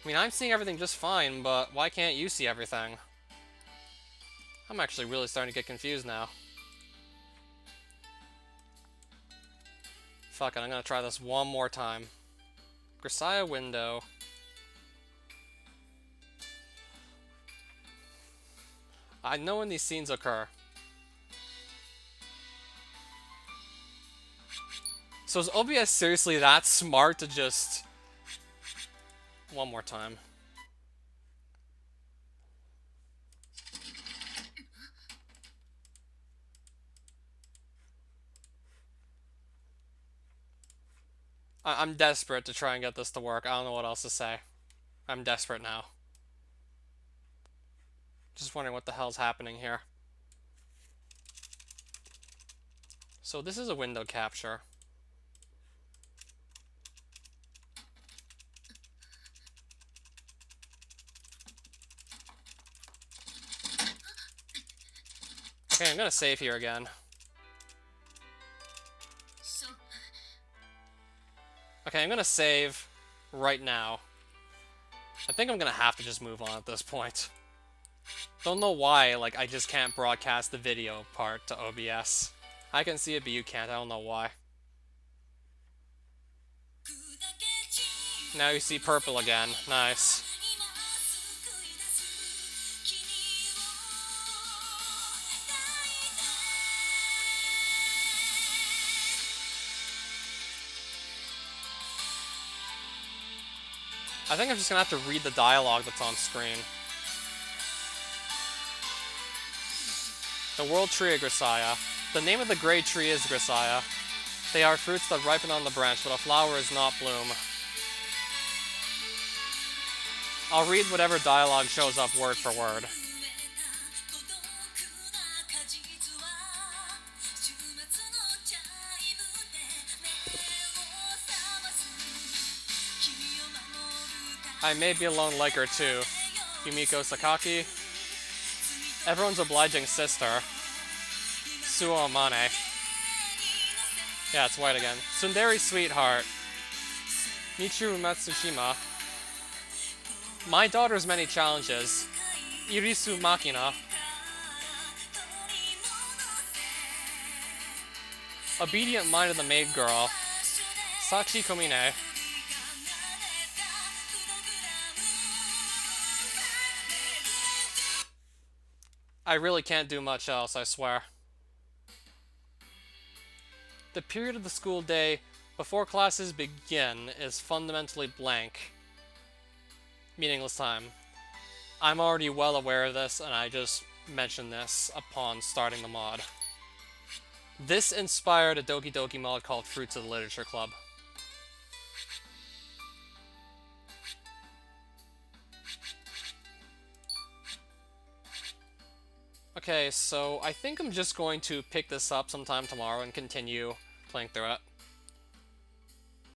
I mean, I'm seeing everything just fine, but why can't you see everything? I'm actually really starting to get confused now. Fuck it, I'm gonna try this one more time. Grisaia window. I know when these scenes occur. So is OBS seriously that smart to just... One more time. I'm desperate to try and get this to work. I don't know what else to say. I'm desperate now. Just wondering what the hell's happening here. So this is a window capture. Okay, I'm gonna save here again. Okay, I'm gonna save right now. I think I'm gonna have to just move on at this point. Don't know why, like, I just can't broadcast the video part to OBS. I can see it, but you can't. I don't know why. Now you see purple again. Nice. I think I'm just gonna have to read the dialogue that's on screen. The World Tree of Grisaia. The name of the great tree is Grisaia. They are fruits that ripen on the branch, but a flower is not bloom. I'll read whatever dialogue shows up word for word. I may be alone like her too. Yumiko Sakaki. Everyone's obliging sister. Suo Amane. Yeah, it's white again. Tsundere Sweetheart. Michiru Matsushima. My daughter's many challenges. Irisu Makina. Obedient Mind of the Maid Girl. Sachi Komine. I really can't do much else, I swear. The period of the school day before classes begin is fundamentally blank. Meaningless time. I'm already well aware of this, and I just mentioned this upon starting the mod. This inspired a Doki Doki mod called Fruits of the Literature Club. Okay, so I think I'm just going to pick this up sometime tomorrow and continue playing through it.